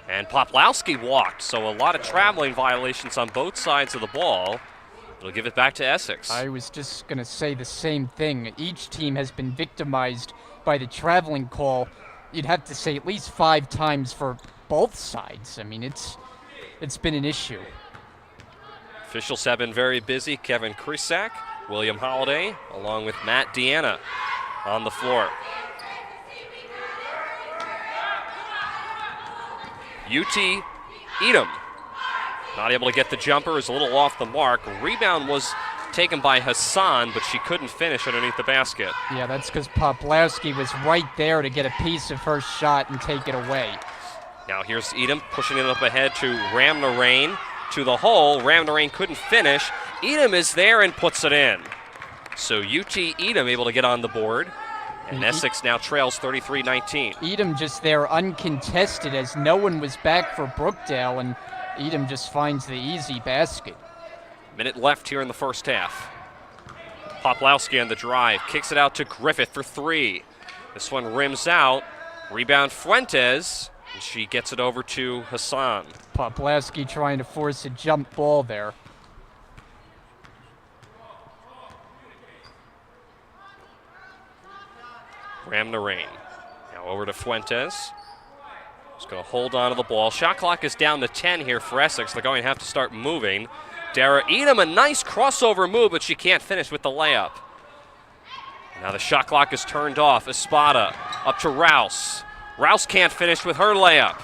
And Poplowski walked, so a lot of traveling violations on both sides of the ball. It'll give it back to Essex. I was just going to say the same thing. Each team has been victimized by the traveling call. You'd have to say at least 5 times for both sides. I mean, it's been an issue. Officials have been very busy. Kevin Krisak, William Holiday, along with Matt Deanna on the floor. UT Edom not able to get the jumper, is a little off the mark. Rebound was taken by Hassan, but she couldn't finish underneath the basket. Yeah, that's because Poplowski was right there to get a piece of her shot and take it away. Now here's Edom pushing it up ahead to Ramnarain to the hole. Ramnarain couldn't finish. Edom is there and puts it in. So UT Edom able to get on the board. And Essex now trails 33-19. Edom just there uncontested as no one was back for Brookdale, and Edom just finds the easy basket. Minute left here in the first half. Poplowski on the drive, kicks it out to Griffith for 3. This one rims out. Rebound Fuentes, and she gets it over to Hassan. Poplowski trying to force a jump ball there. Ramnarain. Now over to Fuentes. He's going to hold on to the ball. Shot clock is down to 10 here for Essex. They're going to have to start moving. Dara Edom, a nice crossover move, but she can't finish with the layup. Now the shot clock is turned off. Espada up to Rouse. Rouse can't finish with her layup.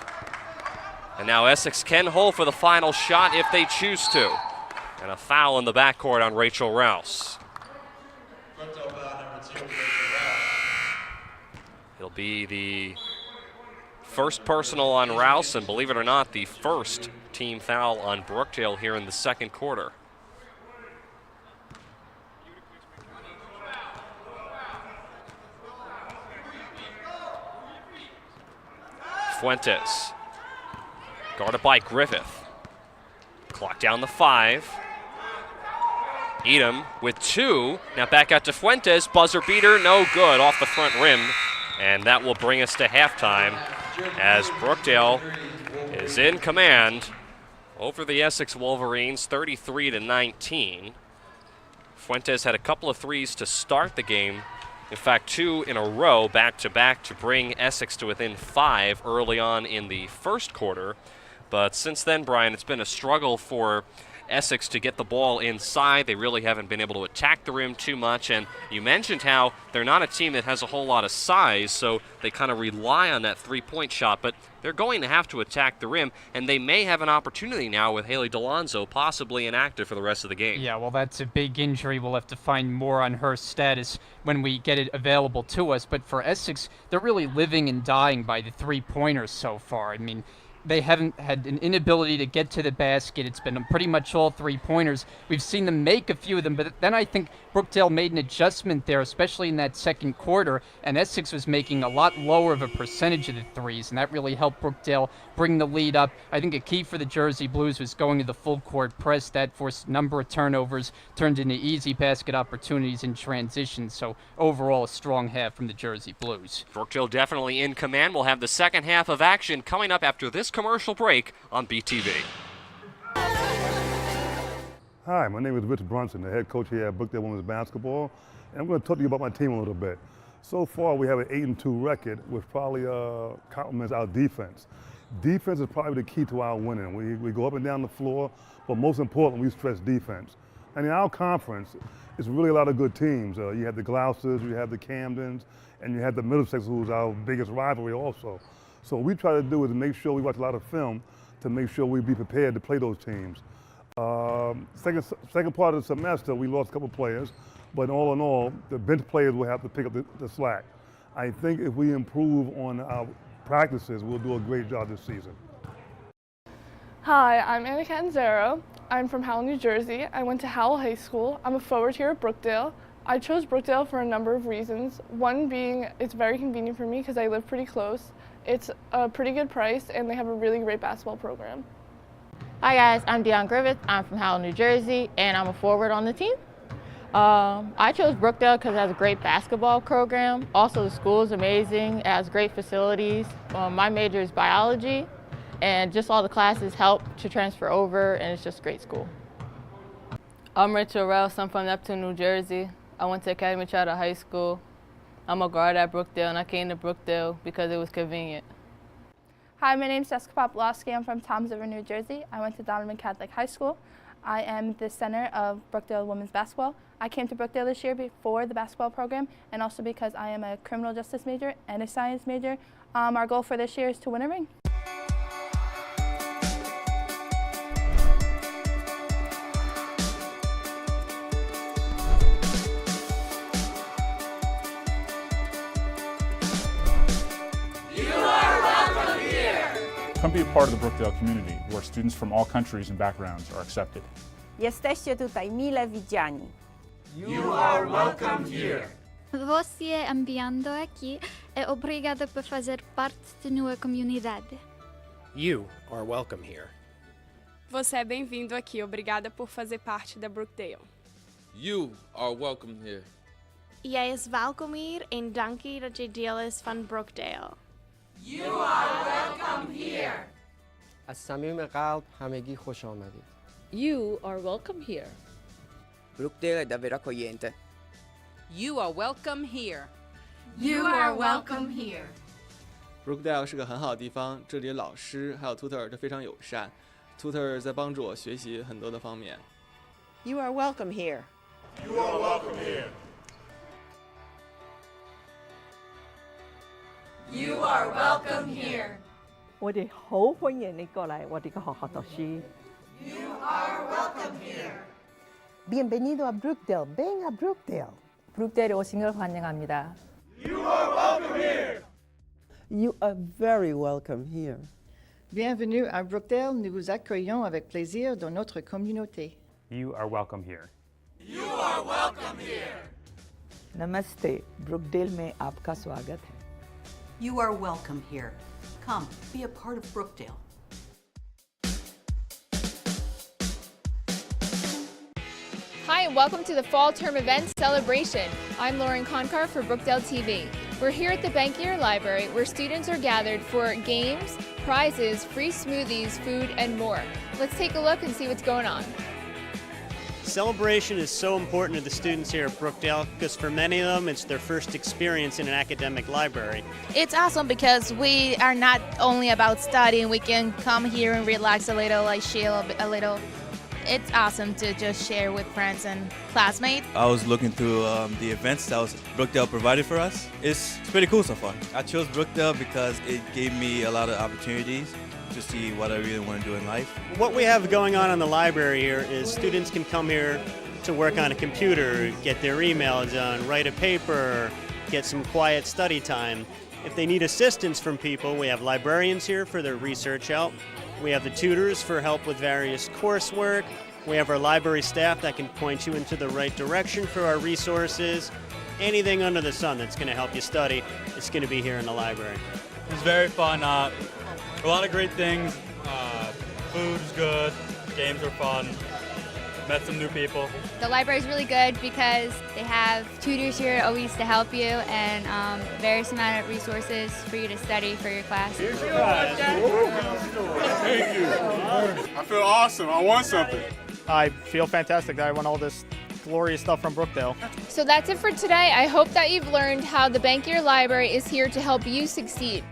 And now Essex can hold for the final shot if they choose to. And a foul in the backcourt on Rachel Rouse. It'll be the first personal on Rouse, and believe it or not, the first team foul on Brookdale here in the second quarter. Fuentes, guarded by Griffith. Clock down to 5. Edom with 2. Now back out to Fuentes. Buzzer beater, no good, off the front rim. And that will bring us to halftime as Brookdale is in command over the Essex Wolverines, 33-19. Fuentes had a couple of threes to start the game. In fact, 2 in a row, back-to-back, to bring Essex to within 5 early on in the first quarter. But since then, Brian, it's been a struggle for Essex to get the ball inside. They really haven't been able to attack the rim too much. And you mentioned how they're not a team that has a whole lot of size, so they kind of rely on that three-point shot. But they're going to have to attack the rim, and they may have an opportunity now with Haley DeLonzo possibly inactive for the rest of the game. Yeah, well, that's a big injury. We'll have to find more on her status when we get it available to us. But for Essex, they're really living and dying by the three-pointers so far. I mean, they haven't had an inability to get to the basket. It's been pretty much all three-pointers. We've seen them make a few of them, but then I think Brookdale made an adjustment there, especially in that second quarter, and Essex was making a lot lower of a percentage of the threes, and that really helped Brookdale bring the lead up. I think a key for the Jersey Blues was going to the full-court press. That forced a number of turnovers, turned into easy basket opportunities in transition, so overall a strong half from the Jersey Blues. Brookdale definitely in command. We'll have the second half of action coming up after this commercial break on BTV. Hi, my name is Rich Brunson, the head coach here at Brookdale Women's Basketball, and I'm going to talk to you about my team a little bit. So far, we have an 8-2 record, which probably complements our defense. Defense is probably the key to our winning. We go up and down the floor, but most importantly, we stress defense. And in our conference, it's really a lot of good teams. You have the Gloucesters, you have the Camdens, and you have the Middlesex, who's our biggest rivalry also. So what we try to do is make sure we watch a lot of film to make sure we be prepared to play those teams. Second part of the semester, we lost a couple players, but all in all, the bench players will have to pick up the slack. I think if we improve on our practices, we'll do a great job this season. Hi, I'm Annika Anzaro. I'm from Howell, New Jersey. I went to Howell High School. I'm a forward here at Brookdale. I chose Brookdale for a number of reasons. One being it's very convenient for me because I live pretty close. It's a pretty good price, and they have a really great basketball program. Hi guys, I'm Deion Griffith. I'm from Howell, New Jersey, and I'm a forward on the team. I chose Brookdale because it has a great basketball program. Also, the school is amazing. It has great facilities. My major is biology, and just all the classes help to transfer over, and it's just a great school. I'm Rachel Rouse. I'm from Neptune, New Jersey. I went to Academy Charter High School. I'm a guard at Brookdale, and I came to Brookdale because it was convenient. Hi, my name is Jessica Poplowski. I'm from Toms River, New Jersey. I went to Donovan Catholic High School. I am the center of Brookdale Women's Basketball. I came to Brookdale this year before the basketball program, and also because I am a criminal justice major and a science major. Our goal for this year is to win a ring. Come be a part of the Brookdale community, where students from all countries and backgrounds are accepted. Jesteście tutaj mile widziani. You are welcome here. Você é enviado aqui e obrigado por fazer parte de nossa comunidade. You are welcome here. Você é bem-vindo aqui. Obrigada por fazer parte da Brookdale. You are welcome here. Jij is welkom hier en dankie dat je deel is van Brookdale. You are welcome here. از صمیم قلب همگی خوش آمدید. You are welcome here. Brookdale è davvero accogliente. You are welcome here. You are welcome here. Brookdale 是个很好的地方，这里的老师还有 tutor 都非常友善。tutor 在帮助我学习很多的方面。You are welcome here. You are welcome here. You are welcome here. 我哋好歡迎你過嚟我哋嘅學校讀書。You are welcome here. Bienvenido a Brookdale. Ven a Brookdale. 브룩데일에 오신 걸 환영합니다. You are welcome here. You are very welcome here. Bienvenue à Brookdale. Nous vous accueillons avec plaisir dans notre communauté. You are welcome here. You are welcome here. Namaste. Brookdale में आपका स्वागत है. You are welcome here. Come, be a part of Brookdale. Hi, and welcome to the Fall Term Event Celebration. I'm Lauren Conkar for Brookdale TV. We're here at the Bankier Library where students are gathered for games, prizes, free smoothies, food, and more. Let's take a look and see what's going on. Celebration is so important to the students here at Brookdale because for many of them it's their first experience in an academic library. It's awesome because we are not only about studying, we can come here and relax a little, like chill a little. It's awesome to just share with friends and classmates. I was looking through the events that Brookdale provided for us. It's pretty cool so far. I chose Brookdale because it gave me a lot of opportunities to see what I really want to do in life. What we have going on in the library here is students can come here to work on a computer, get their email done, write a paper, get some quiet study time. If they need assistance from people, we have librarians here for their research help. We have the tutors for help with various coursework. We have our library staff that can point you into the right direction for our resources. Anything under the sun that's going to help you study is going to be here in the library. It was very fun. A lot of great things. Food's good. Games are fun. Met some new people. The library is really good because they have tutors here always to help you and various amount of resources for you to study for your class. Here's your prize. Thank you. I feel awesome. I won something. I feel fantastic that I won all this glorious stuff from Brookdale. So that's it for today. I hope that you've learned how the Bankier Library is here to help you succeed.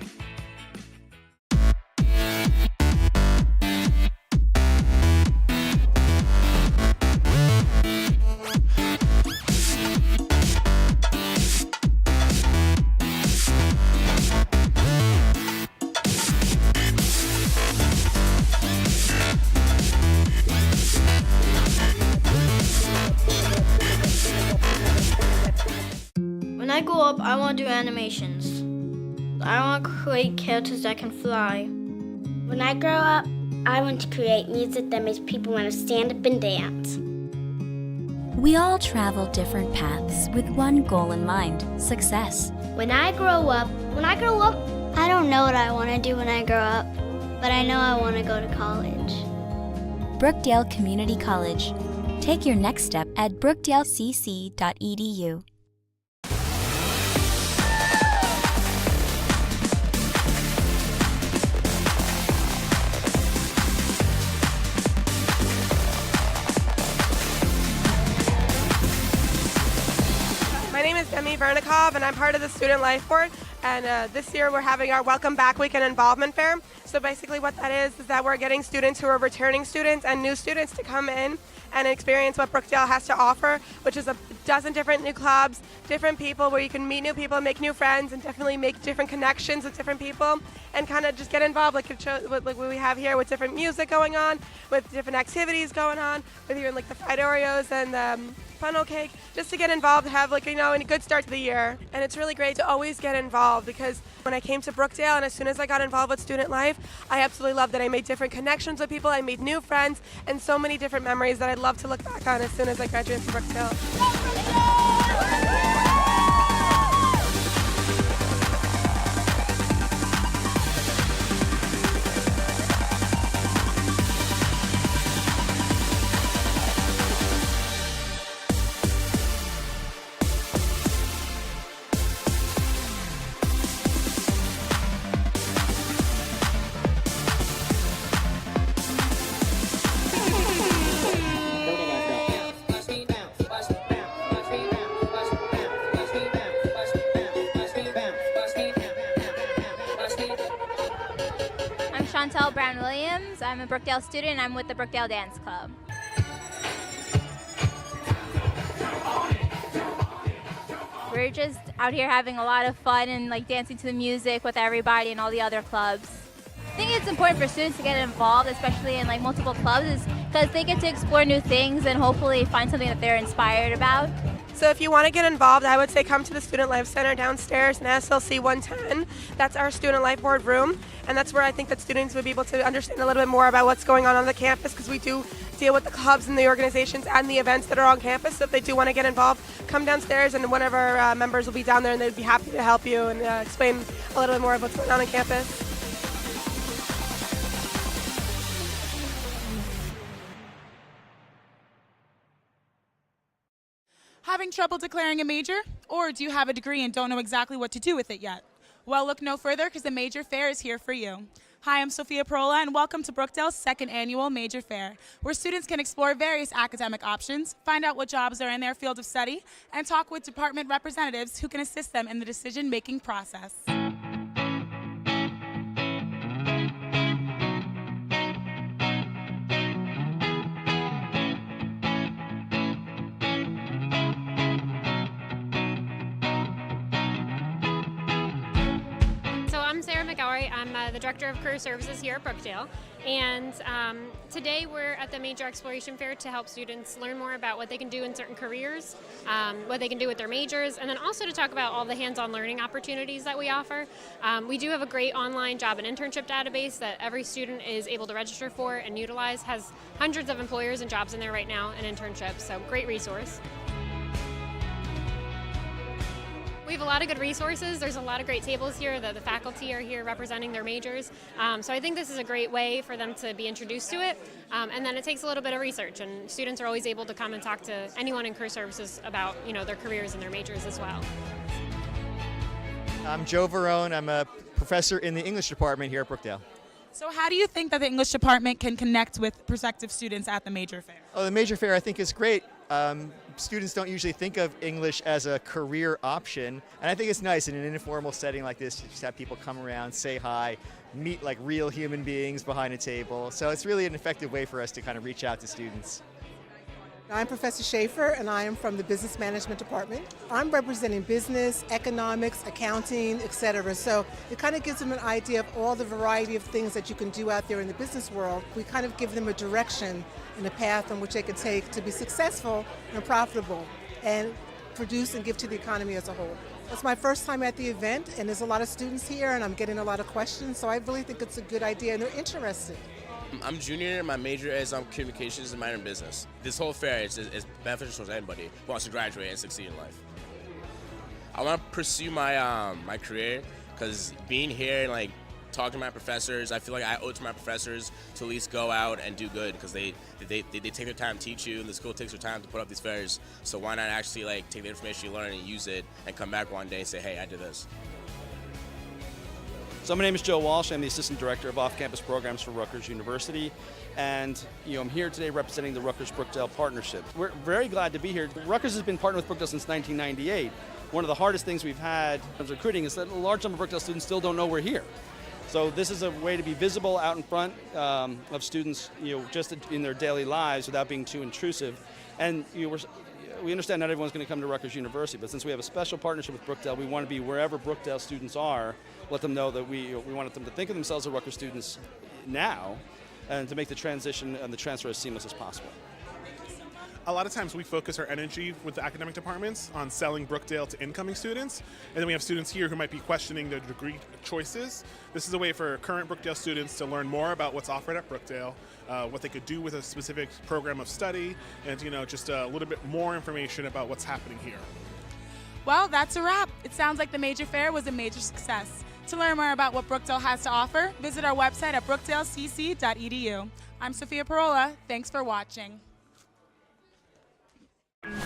When I grow up, I want to do animations. I want to create characters that can fly. When I grow up, I want to create music that makes people want to stand up and dance. We all travel different paths with one goal in mind: success. When I grow up, I don't know what I want to do when I grow up, but I know I want to go to college. Brookdale Community College. Take your next step at brookdalecc.edu. My name is Demi Vernikov, and I'm part of the Student Life Board. And this year we're having our Welcome Back Week and Involvement Fair. So basically what that is that we're getting students who are returning students and new students to come in and experience what Brookdale has to offer, which is a dozen different new clubs, different people where you can meet new people and make new friends and definitely make different connections with different people and kind of just get involved like what we have here with different music going on, with different activities going on, with even like the fried Oreos and the funnel cake, just to get involved, have a good start to the year. And it's really great to always get involved because when I came to Brookdale and as soon as I got involved with student life, I absolutely loved that I made different connections with people, I made new friends, and so many different memories that I'd love to look back on as soon as I graduate from Brookdale. Brown-Williams. I'm a Brookdale student and I'm with the Brookdale Dance Club. We're just out here having a lot of fun and dancing to the music with everybody and all the other clubs. think it's important for students to get involved, especially in like multiple clubs, is because they get to explore new things and hopefully find something that they're inspired about. So if you want to get involved, I would say come to the Student Life Center downstairs in SLC 110. That's our Student Life Board room, and that's where I think that students would be able to understand a little bit more about what's going on the campus, because we do deal with the clubs and the organizations and the events that are on campus. So if they do want to get involved, come downstairs, and one of our members will be down there, and they'd be happy to help you and explain a little bit more of what's going on campus. Having trouble declaring a major? Or do you have a degree and don't know exactly what to do with it yet? Well, look no further, because the Major Fair is here for you. Hi, I'm Sophia Parola, and welcome to Brookdale's second annual Major Fair, where students can explore various academic options, find out what jobs are in their field of study, and talk with department representatives who can assist them in the decision-making process. I'm the Director of Career Services here at Brookdale, and today we're at the Major Exploration Fair to help students learn more about what they can do in certain careers, what they can do with their majors, and then also to talk about all the hands-on learning opportunities that we offer. We do have a great online job and internship database that every student is able to register for and utilize, has hundreds of employers and jobs in there right now and internships, so great resource. We have a lot of good resources. There's a lot of great tables here. The faculty are here representing their majors. So I think this is a great way for them to be introduced to it. And then it takes a little bit of research, and students are always able to come and talk to anyone in career services about their careers and their majors as well. I'm Joe Verone. I'm a professor in the English department here at Brookdale. So how do you think that the English department can connect with prospective students at the Major Fair? Oh, the Major Fair I think is great. Students don't usually think of English as a career option, and I think it's nice in an informal setting like this to just have people come around, say hi, meet like real human beings behind a table. So it's really an effective way for us to kind of reach out to students. I'm Professor Schaefer, and I am from the Business Management Department. I'm representing business, economics, accounting, etc. So it kind of gives them an idea of all the variety of things that you can do out there in the business world. We kind of give them a direction and a path on which they can take to be successful and profitable and produce and give to the economy as a whole. It's my first time at the event, and there's a lot of students here, and I'm getting a lot of questions, so I really think it's a good idea, and they're interested. I'm junior, my major is communications and minor in business. This whole fair is beneficial to anybody who wants to graduate and succeed in life. I want to pursue my my career, because being here and like talking to my professors, I feel like I owe it to my professors to at least go out and do good, because they take their time to teach you, and the school takes their time to put up these fairs. So why not actually like take the information you learn and use it and come back one day and say, hey, I did this. So my name is Joe Walsh. I'm the Assistant Director of Off-Campus Programs for Rutgers University, and I'm here today representing the Rutgers-Brookdale Partnership. We're very glad to be here. Rutgers has been partnered with Brookdale since 1998. One of the hardest things we've had in terms of recruiting is that a large number of Brookdale students still don't know we're here. So this is a way to be visible out in front of students, just in their daily lives without being too intrusive. And we understand not everyone's going to come to Rutgers University, but since we have a special partnership with Brookdale, we want to be wherever Brookdale students are, let them know that we want them to think of themselves as Rutgers students now, and to make the transition and the transfer as seamless as possible. A lot of times we focus our energy with the academic departments on selling Brookdale to incoming students, and then we have students here who might be questioning their degree choices. This is a way for current Brookdale students to learn more about what's offered at Brookdale, what they could do with a specific program of study, and just a little bit more information about what's happening here. Well, that's a wrap. It sounds like the Major Fair was a major success. To learn more about what Brookdale has to offer, visit our website at brookdalecc.edu. I'm Sophia Parola. Thanks for watching.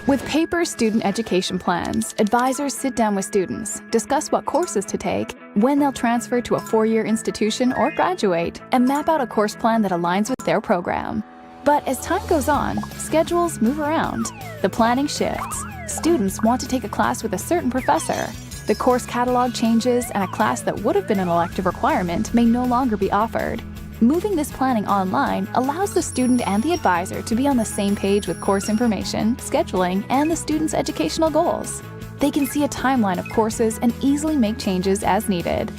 With paper student education plans, advisors sit down with students, discuss what courses to take, when they'll transfer to a four-year institution or graduate, and map out a course plan that aligns with their program. But as time goes on, schedules move around. The planning shifts. Students want to take a class with a certain professor. The course catalog changes, and a class that would have been an elective requirement may no longer be offered. Moving this planning online allows the student and the advisor to be on the same page with course information, scheduling, and the student's educational goals. They can see a timeline of courses and easily make changes as needed.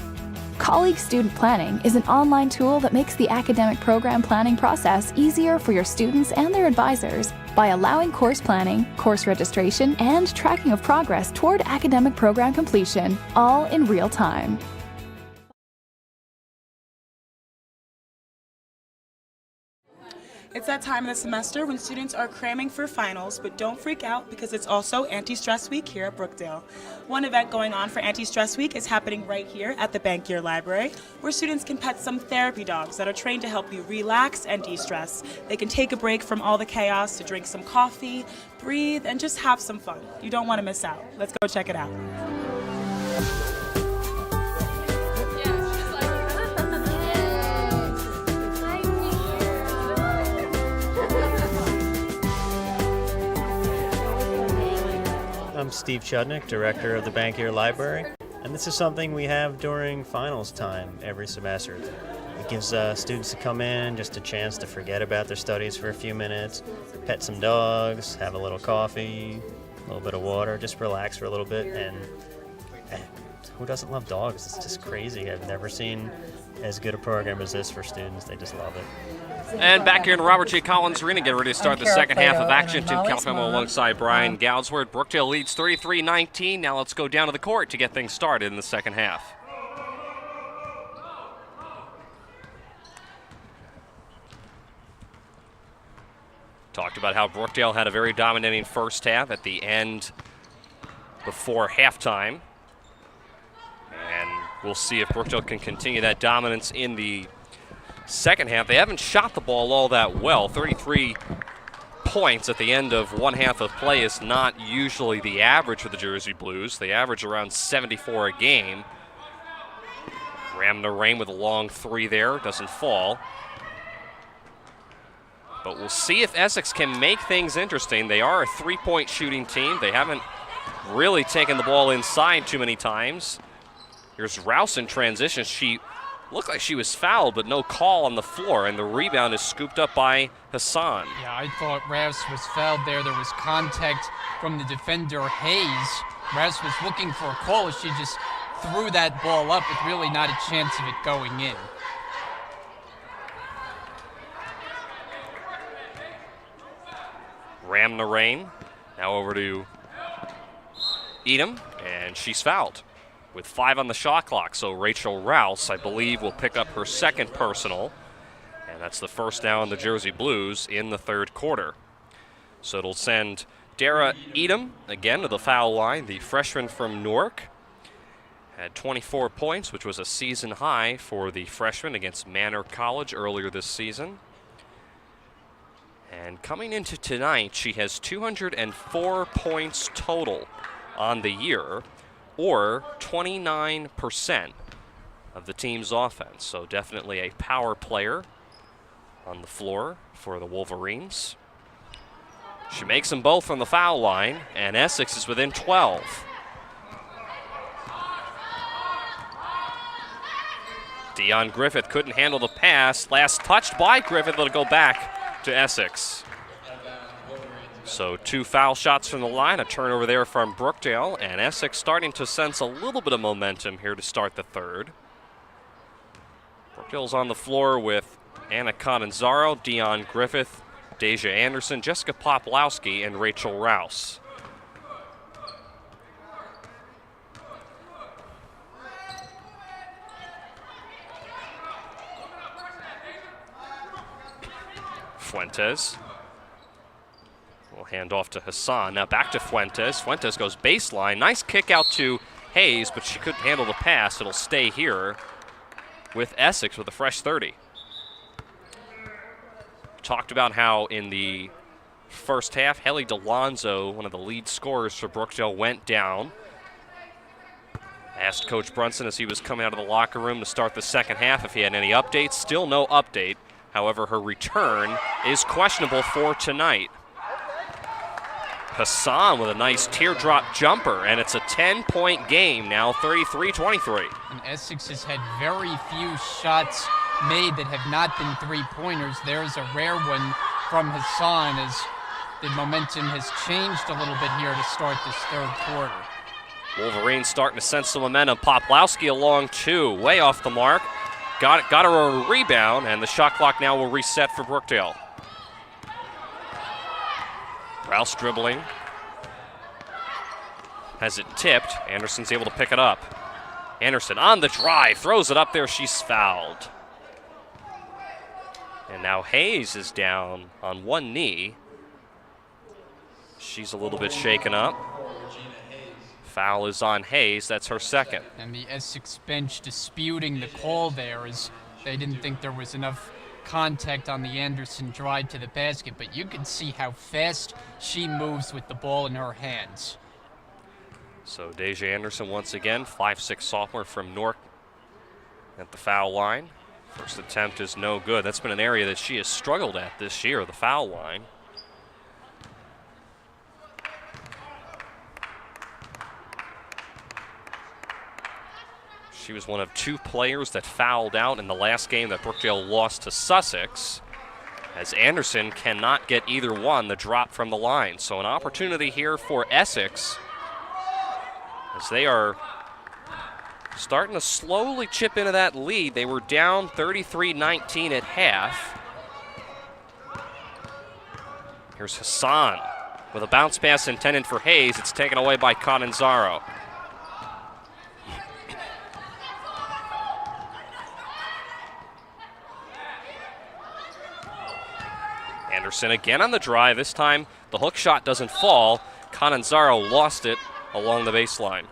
Colleague Student Planning is an online tool that makes the academic program planning process easier for your students and their advisors by allowing course planning, course registration, and tracking of progress toward academic program completion, all in real time. It's that time of the semester when students are cramming for finals, but don't freak out because it's also Anti-Stress Week here at Brookdale. One event going on for Anti-Stress Week is happening right here at the Bankier Library, where students can pet some therapy dogs that are trained to help you relax and de-stress. They can take a break from all the chaos to drink some coffee, breathe, and just have some fun. You don't want to miss out. Let's go check it out. I'm Steve Chudnick, Director of the Bankier Library, and this is something we have during finals time every semester. It gives students to come in, just a chance to forget about their studies for a few minutes, pet some dogs, have a little coffee, a little bit of water, just relax for a little bit, and who doesn't love dogs? It's just crazy. I've never seen as good a program as this for students. They just love it. And back here in Robert J. Collins Arena, getting ready to start the second half of action. Tim Calfemo alongside Brian Goudsworth. Brookdale leads 33-19. Now let's go down to the court to get things started in the second half. Talked about how Brookdale had a very dominating first half at the end before halftime. And we'll see if Brookdale can continue that dominance in the second half. They haven't shot the ball all that well. 33 points at the end of one half of play is not usually the average for the Jersey Blues. They average around 74 a game. Ram the rain with a long three there. Doesn't fall. But we'll see if Essex can make things interesting. They are a three-point shooting team. They haven't really taken the ball inside too many times. Here's Rouse in transition. She looked like she was fouled, but no call on the floor, and the rebound is scooped up by Hassan. Yeah, I thought Rouse was fouled there. There was contact from the defender, Hayes. Rouse was looking for a call as she just threw that ball up with really not a chance of it going in. Ram the rain. Now over to Edom, and she's fouled with 5 on the shot clock. So Rachel Rouse, I believe, will pick up her second personal. And that's the first now on the Jersey Blues in the third quarter. So it'll send Dara Edom again to the foul line, the freshman from Newark. Had 24 points, which was a season high for the freshman against Manor College earlier this season. And coming into tonight, she has 204 points total on the year, or 29% of the team's offense. So definitely a power player on the floor for the Wolverines. She makes them both from the foul line, and Essex is within 12. Dion Griffith couldn't handle the pass. Last touched by Griffith, it'll go back to Essex. So 2 foul shots from the line, a turnover there from Brookdale, and Essex starting to sense a little bit of momentum here to start the third. Brookdale's on the floor with Anna Catanzaro, Dion Griffith, Deja Anderson, Jessica Poplowski, and Rachel Rouse. Fuentes will hand off to Hassan. Now back to Fuentes. Fuentes goes baseline. Nice kick out to Hayes, but she couldn't handle the pass. It'll stay here with Essex with a fresh 30. Talked about how in the first half, Helly DeLonzo, one of the lead scorers for Brookdale, went down. Asked Coach Brunson as he was coming out of the locker room to start the second half if he had any updates. Still no update. However, her return is questionable for tonight. Hassan with a nice teardrop jumper, and it's a 10-point game now, 33-23. And Essex has had very few shots made that have not been three-pointers. There's a rare one from Hassan as the momentum has changed a little bit here to start this third quarter. Wolverines starting to sense some momentum. Poplawski along 2, way off the mark. Got her a rebound, and the shot clock now will reset for Brookdale. Rouse dribbling. Has it tipped. Anderson's able to pick it up. Anderson on the drive, throws it up there. She's fouled. And now Hayes is down on one knee. She's a little bit shaken up. Foul is on Hayes. That's her second. And the Essex bench disputing the call there as they didn't think there was enough contact on the Anderson drive to the basket, but you can see how fast she moves with the ball in her hands. So Deja Anderson once again, 5'6" sophomore from Newark at the foul line. First attempt is no good. That's been an area that she has struggled at this year, the foul line. She was one of 2 players that fouled out in the last game that Brookdale lost to Sussex, as Anderson cannot get either one, the drop from the line. So an opportunity here for Essex, as they are starting to slowly chip into that lead. They were down 33-19 at half. Here's Hassan with a bounce pass intended for Hayes. It's taken away by Cananzaro. Anderson again on the drive. This time the hook shot doesn't fall. Cananzaro lost it along the baseline.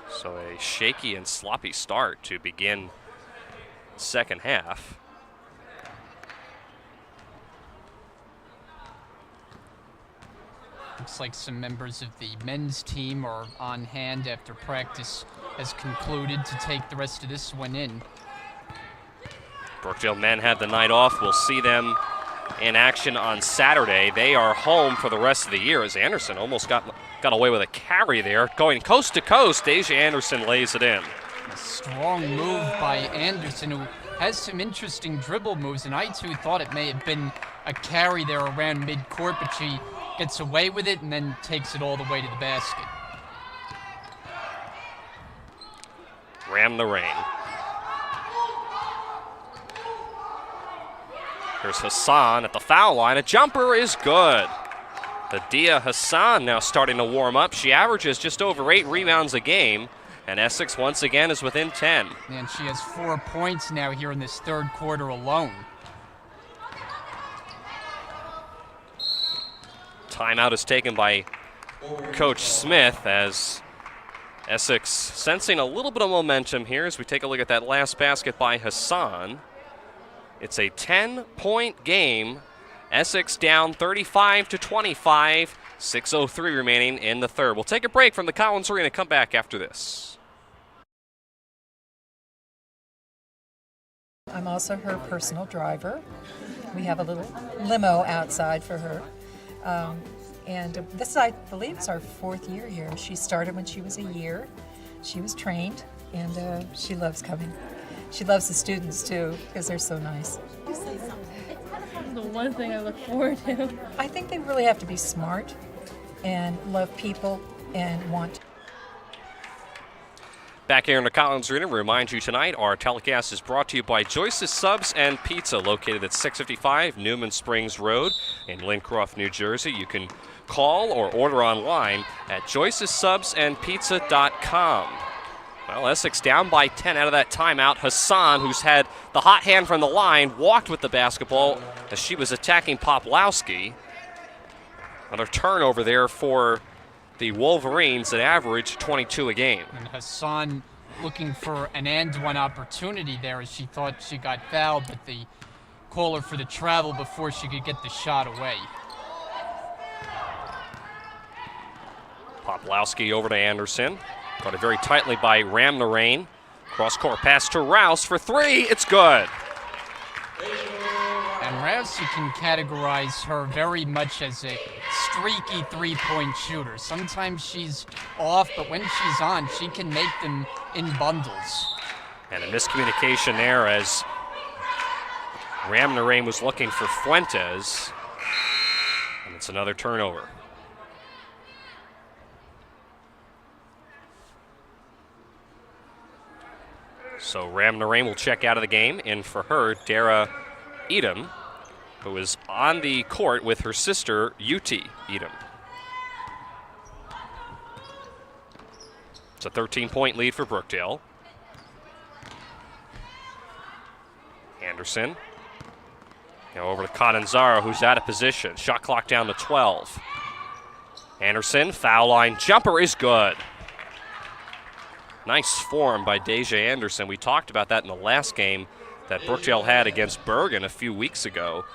So a shaky and sloppy start to begin second half. Looks like some members of the men's team are on hand after practice has concluded to take the rest of this one in. Brookdale men had the night off. We'll see them in action on Saturday. They are home for the rest of the year, as Anderson almost got away with a carry there. Going coast to coast, Deja Anderson lays it in. A strong move by Anderson, who has some interesting dribble moves, and I too thought it may have been a carry there around midcourt, but she gets away with it and then takes it all the way to the basket. Ram the rain. Here's Hassan at the foul line. A jumper is good. Adia Hassan now starting to warm up. She averages just over 8 rebounds a game, and Essex once again is within 10. And she has 4 points now here in this third quarter alone. Timeout is taken by Coach Smith, as Essex sensing a little bit of momentum here as we take a look at that last basket by Hassan. It's a 10-point game. Essex down 35-25, 6:03 remaining in the third. We'll take a break from the Collins Arena, come back after this. I'm also her personal driver. We have a little limo outside for her. And this, I believe, is our 4th year here. She started when she was a year. She was trained, and she loves coming. She loves the students, too, because they're so nice. The one thing I look forward to. I think they really have to be smart and love people and want. Back here in the Collins Arena, remind you tonight our telecast is brought to you by Joyce's Subs and Pizza, located at 655 Newman Springs Road in Lincroft, New Jersey. You can call or order online at joycesubsandpizza.com. Well, Essex down by 10 out of that timeout. Hassan, who's had the hot hand from the line, walked with the basketball as she was attacking Poplawski. Another turnover there for the Wolverines that averaged 22 a game. And Hassan looking for an and-one opportunity there as she thought she got fouled, but the caller for the travel before she could get the shot away. Poplawski over to Anderson. Caught it very tightly by Ram the Rain. Cross-court pass to Rouse for 3. It's good. And Rouse, you can categorize her very much as a streaky three-point shooter. Sometimes she's off, but when she's on, she can make them in bundles. And a miscommunication there as Ram the Rain was looking for Fuentes. And it's another turnover. So Ram Narain will check out of the game, and for her, Dara Edom, who is on the court with her sister, Yuti Edom. It's a 13-point lead for Brookdale. Anderson. Now over to Catanzaro, who's out of position. Shot clock down to 12. Anderson, foul line jumper is good. Nice form by Deja Anderson. We talked about that in the last game that Brookdale had against Bergen a few weeks ago.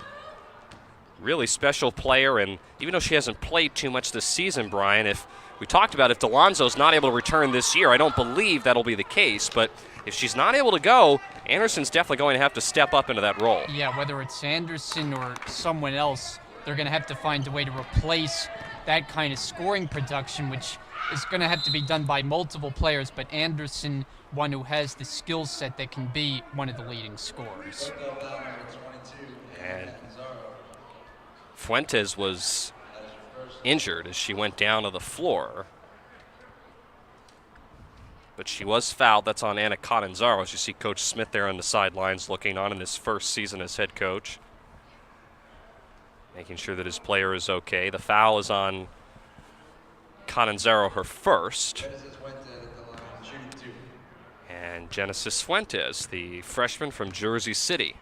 Really special player, and even though she hasn't played too much this season, Brian, if we talked about if DeLonzo's not able to return this year, I don't believe that'll be the case, but if she's not able to go, Anderson's definitely going to have to step up into that role. Yeah, whether it's Anderson or someone else, they're going to have to find a way to replace that kind of scoring production, which is going to have to be done by multiple players, but Anderson, one who has the skill set that can be one of the leading scorers. And Fuentes was injured as she went down to the floor. But she was fouled. That's on Anna Catanzaro. As you see Coach Smith there on the sidelines looking on in his first season as head coach, making sure that his player is okay. The foul is on Catanzaro, her first. And Genesis Fuentes, the freshman from Jersey City,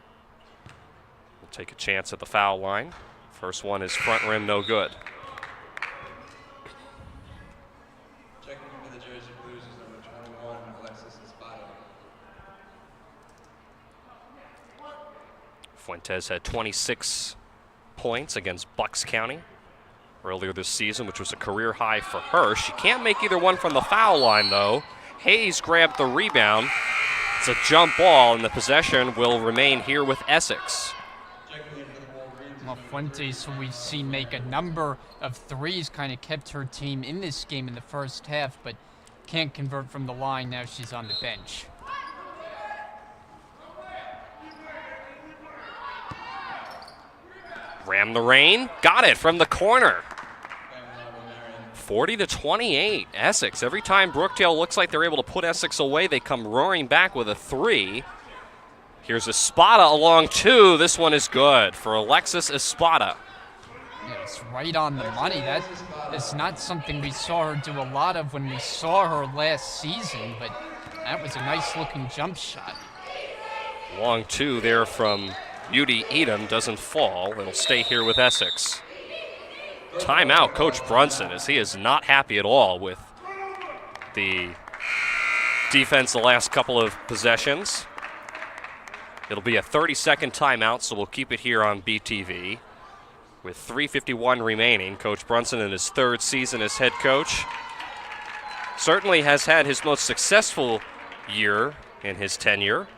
will take a chance at the foul line. First one is front rim, no good. Fuentes had 26 points against Bucks County earlier this season, which was a career high for her. She can't make either one from the foul line, though. Hayes grabbed the rebound. It's a jump ball, and the possession will remain here with Essex. Well, Fuentes, who we've seen make a number of threes, kind of kept her team in this game in the first half, but can't convert from the line. Now she's on the bench. Ram the rain, got it from the corner. 40-28, Essex. Every time Brookdale looks like they're able to put Essex away, they come roaring back with a three. Here's Espada along two. This one is good for Alexis Espada. Yeah, it's right on the money. That is not something we saw her do a lot of when we saw her last season, but that was a nice-looking jump shot. Long two there from Yuti Edom, doesn't fall. It'll stay here with Essex. Timeout, Coach Brunson, as he is not happy at all with the defense the last couple of possessions. It'll be a 30-second timeout, so we'll keep it here on BTV. With 3:51 remaining, Coach Brunson in his third season as head coach certainly has had his most successful year in his tenure.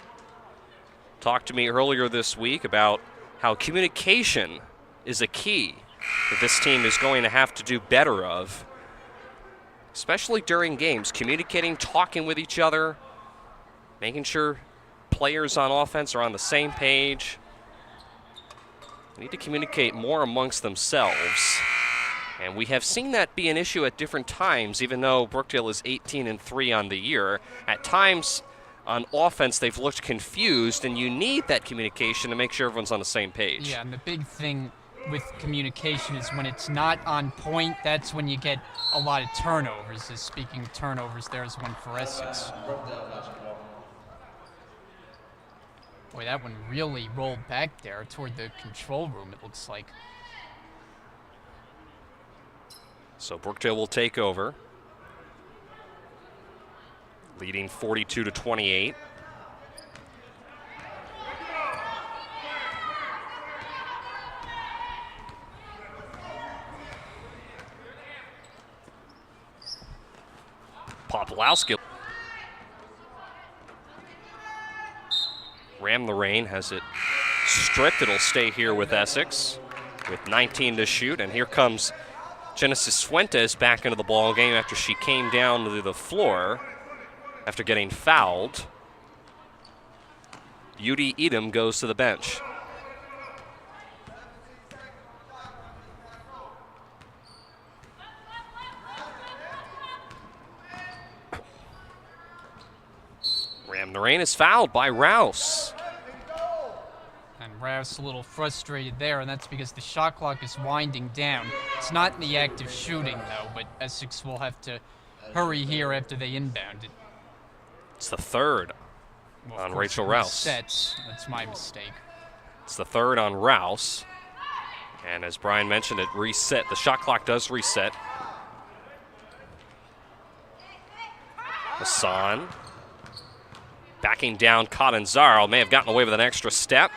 Talked to me earlier this week about how communication is a key that this team is going to have to do better of, especially during games. Communicating, talking with each other, making sure players on offense are on the same page. They need to communicate more amongst themselves. And we have seen that be an issue at different times, even though Brookdale is 18-3 on the year. At times, on offense, they've looked confused, and you need that communication to make sure everyone's on the same page. Yeah, and the big thing with communication is when it's not on point, that's when you get a lot of turnovers. Speaking of turnovers, there's one for Essex. Boy, that one really rolled back there toward the control room, it looks like. So Brookdale will take over, leading 42-28. Popolowski. Ram the rain has it stripped. It'll stay here with Essex with 19 to shoot. And here comes Genesis Fuentes back into the ball game after she came down to the floor after getting fouled. Yuti Edom goes to the bench. Ram the rain. Rain is fouled by Rouse. And Rouse a little frustrated there, and that's because the shot clock is winding down. It's not in the act of shooting, though, but Essex will have to hurry here after they inbound it. It's the third on Rachel Rouse. Sets. That's my mistake. It's the third on Rouse. And as Brian mentioned, it reset. The shot clock does reset. Hassan backing down Catanzaro. May have gotten away with an extra step.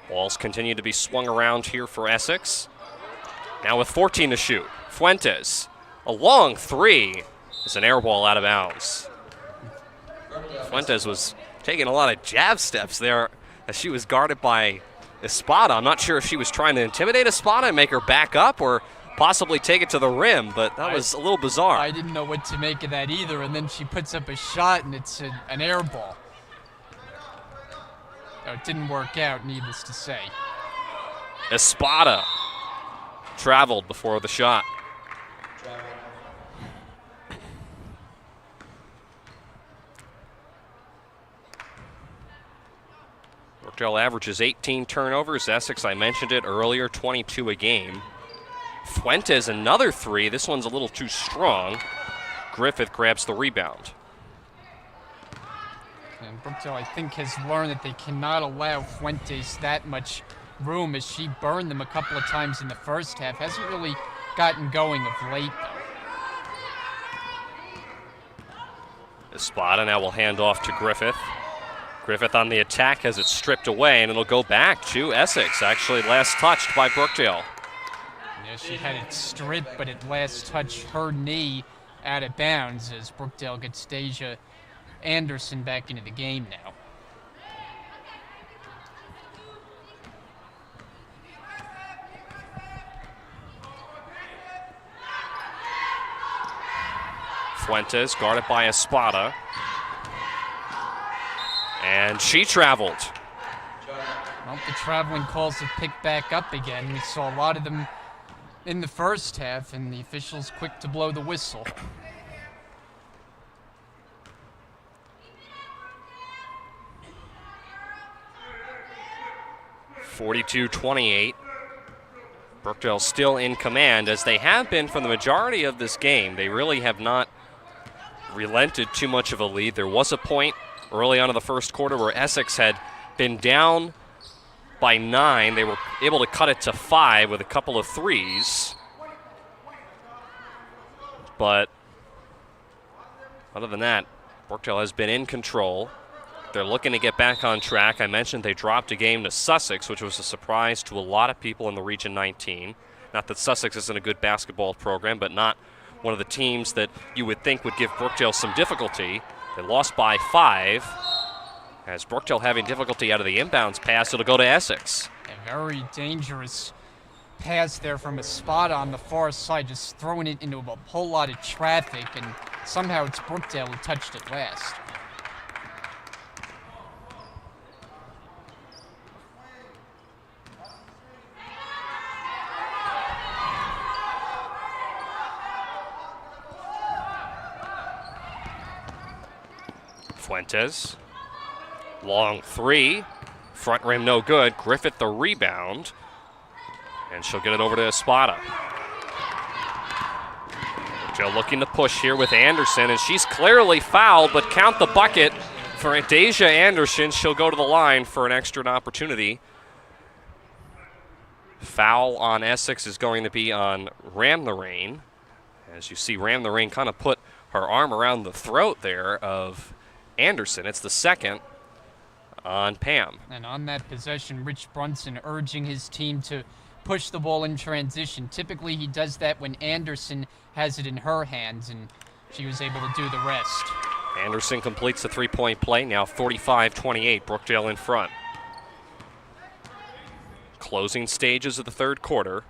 Balls continue to be swung around here for Essex. Now with 14 to shoot. Fuentes, a long three. It's an air ball out of bounds. Fuentes was taking a lot of jab steps there as she was guarded by Espada. I'm not sure if she was trying to intimidate Espada and make her back up or possibly take it to the rim, but that was a little bizarre. I didn't know what to make of that either, and then she puts up a shot and it's an air ball. Oh, it didn't work out, needless to say. Espada traveled before the shot. Brookdale averages 18 turnovers. Essex, I mentioned it earlier, 22 a game. Fuentes, another three. This one's a little too strong. Griffith grabs the rebound. And Brookdale, I think, has learned that they cannot allow Fuentes that much room, as she burned them a couple of times in the first half. Hasn't really gotten going of late, though. Espada now will hand off to Griffith. Griffith on the attack has it stripped away, and it'll go back to Essex. Actually, last touched by Brookdale. Yeah, she had it stripped, but at last touch, her knee out of bounds as Brookdale gets Deja Anderson back into the game now. Fuentes guarded by Espada. And she traveled. Well, the traveling calls have picked back up again. We saw a lot of them in the first half, and the officials quick to blow the whistle. (42-28). Brookdale still in command, as they have been for the majority of this game. They really have not relented too much of a lead. There was a point early on in the first quarter where Essex had been down by 9. They were able to cut it to 5 with a couple of threes. But other than that, Brookdale has been in control. They're looking to get back on track. I mentioned they dropped a game to Sussex, which was a surprise to a lot of people in the Region 19. Not that Sussex isn't a good basketball program, but not one of the teams that you would think would give Brookdale some difficulty. They lost by 5. As Brookdale having difficulty out of the inbounds pass, it'll go to Essex. A very dangerous pass there from Espada on the far side, just throwing it into a whole lot of traffic, and somehow it's Brookdale who touched it last. Fuentes, long three, front rim no good. Griffith the rebound, and she'll get it over to Espada. Joe looking to push here with Anderson, and she's clearly fouled, but count the bucket for Deja Anderson. She'll go to the line for an extra opportunity. Foul on Essex is going to be on Ram the Rain. As you see, Ram the Rain kind of put her arm around the throat there of Anderson. It's the second on Pam. And on that possession, Rich Brunson urging his team to push the ball in transition. Typically, he does that when Anderson has it in her hands, and she was able to do the rest. Anderson completes the three-point play, now 45-28, Brookdale in front. Closing stages of the third quarter.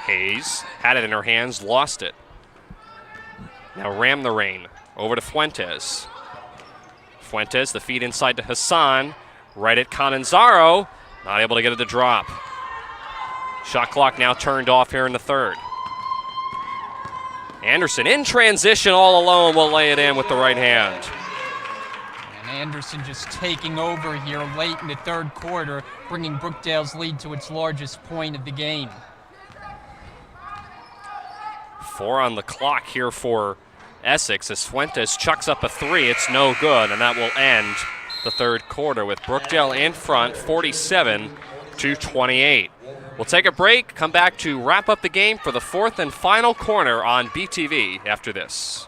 Hayes had it in her hands, lost it. Now Ram the Rain, over to Fuentes. Fuentes, the feed inside to Hassan, right at Catanzaro, not able to get it to drop. Shot clock now turned off here in the third. Anderson in transition all alone will lay it in with the right hand. And Anderson just taking over here late in the third quarter, bringing Brookdale's lead to its largest point of the game. 4 on the clock here for Essex as Fuentes chucks up a 3. It's no good, and that will end the third quarter with Brookdale in front, 47-28. We'll take a break, come back to wrap up the game for the fourth and final corner on BTV after this.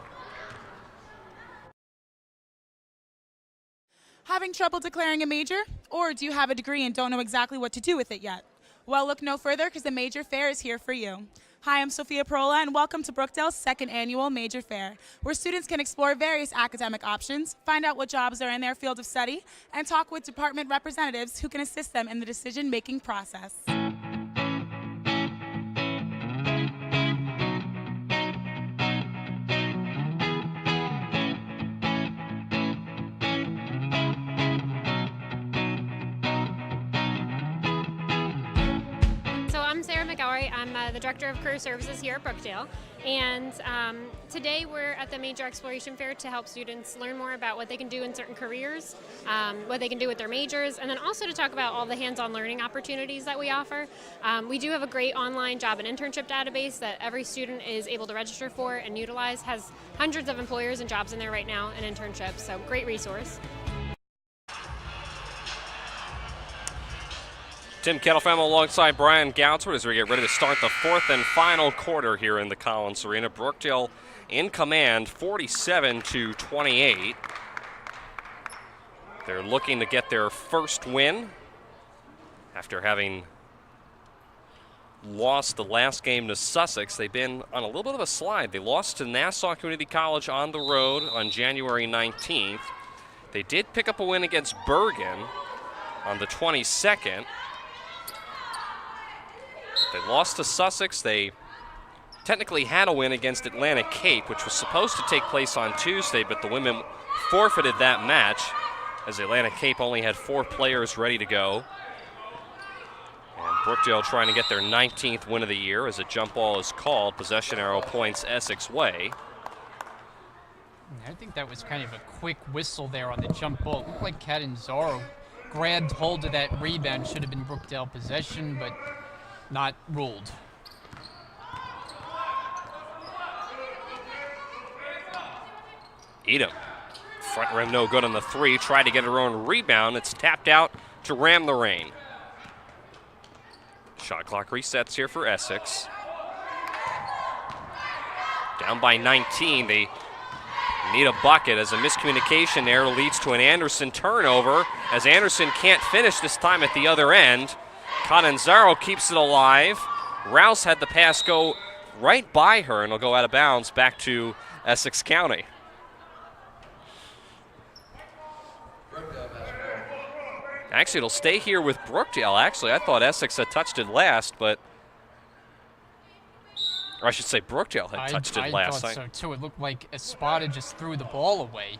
Having trouble declaring a major? Or do you have a degree and don't know exactly what to do with it yet? Well, look no further because the Major Fair is here for you. Hi, I'm Sophia Perola, and welcome to Brookdale's second annual Major Fair, where students can explore various academic options, find out what jobs are in their field of study, and talk with department representatives who can assist them in the decision-making process. I'm the Director of Career Services here at Brookdale, and today we're at the Major Exploration Fair to help students learn more about what they can do in certain careers, what they can do with their majors, and then also to talk about all the hands-on learning opportunities that we offer. We do have a great online job and internship database that every student is able to register for and utilize, has hundreds of employers and jobs in there right now and internships, so great resource. Tim Kettlefam alongside Brian Goutsford as we get ready to start the fourth and final quarter here in the Collins Arena. Brookdale in command, 47-28. They're looking to get their first win after having lost the last game to Sussex. They've been on a little bit of a slide. They lost to Nassau Community College on the road on January 19th. They did pick up a win against Bergen on the 22nd. They lost to Sussex. They technically had a win against Atlantic Cape, which was supposed to take place on Tuesday, but the women forfeited that match as Atlantic Cape only had 4 players ready to go. And Brookdale trying to get their 19th win of the year as a jump ball is called. Possession arrow points Essex way. I think that was kind of a quick whistle there on the jump ball. It looked like Catanzaro grabbed hold of that rebound. Should have been Brookdale possession, but not ruled. Edom, front rim no good on the 3. Tried to get her own rebound. It's tapped out to Ram the Rain. Shot clock resets here for Essex. Down by 19. They need a bucket as a miscommunication there leads to an Anderson turnover as Anderson can't finish this time at the other end. Catanzaro keeps it alive. Rouse had the pass go right by her, and it'll go out of bounds back to Essex County. Actually, it'll stay here with Brookdale. Actually, I thought Essex had touched it last, but, or I should say Brookdale had touched it last. I thought so too. It looked like Espada just threw the ball away.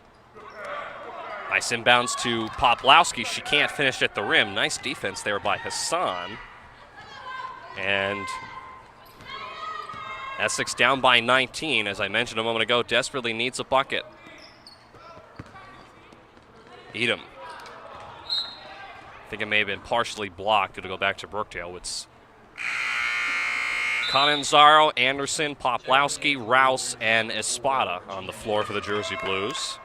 Nice inbounds to Poplowski. She can't finish at the rim. Nice defense there by Hassan. And Essex down by 19, as I mentioned a moment ago, desperately needs a bucket. Edom. I think it may have been partially blocked. It'll go back to Brookdale. It's Catanzaro, Anderson, Poplowski, Rouse, and Espada on the floor for the Jersey Blues.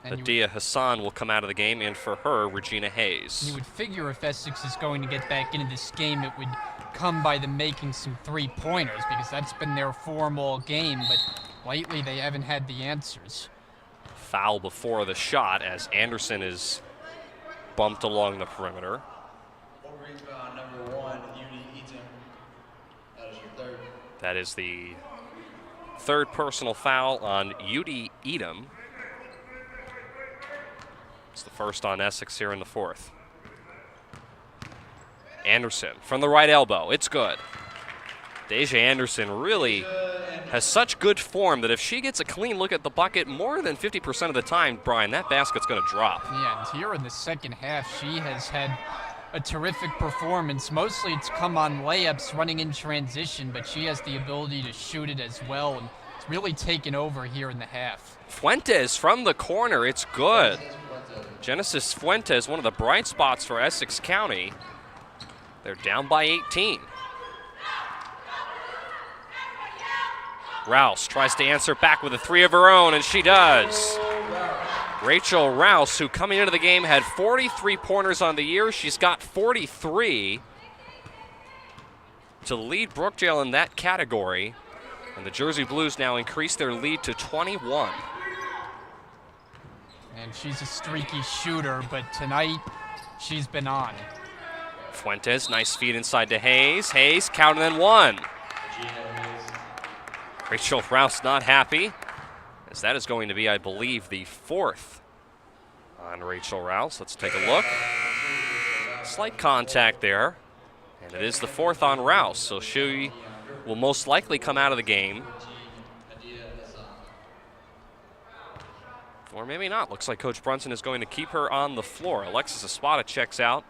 Nadia Hassan will come out of the game, and for her, Regina Hayes. You would figure if Essex is going to get back into this game, it would come by them making some three-pointers, because that's been their form all game, but lately they haven't had the answers. Foul before the shot as Anderson is bumped along the perimeter. Number 1, Uni Eaton. That is your third. That is the third personal foul on UD Edom. It's the first on Essex here in the fourth. Anderson from the right elbow. It's good. Deja Anderson really has such good form that if she gets a clean look at the bucket more than 50% of the time, Brian, that basket's going to drop. Yeah, and here in the second half, she has had a terrific performance. Mostly it's come on layups running in transition, but she has the ability to shoot it as well, and it's really taken over here in the half. Fuentes from the corner, it's good. Genesis Fuentes, one of the bright spots for Essex County. They're down by 18. Rouse tries to answer back with a three of her own, and she does. Rachel Rouse, who coming into the game had 43 pointers on the year. She's got 43 to lead Brookdale in that category. And the Jersey Blues now increase their lead to 21. And she's a streaky shooter, but tonight she's been on. Fuentes, nice feed inside to Hayes. Hayes counting in one. Rachel Rouse not happy, as that is going to be, I believe, the fourth on Rachel Rouse. Let's take a look. Slight contact there, and it is the fourth on Rouse, so she will most likely come out of the game. Or maybe not. Looks like Coach Brunson is going to keep her on the floor. Alexis Espada checks out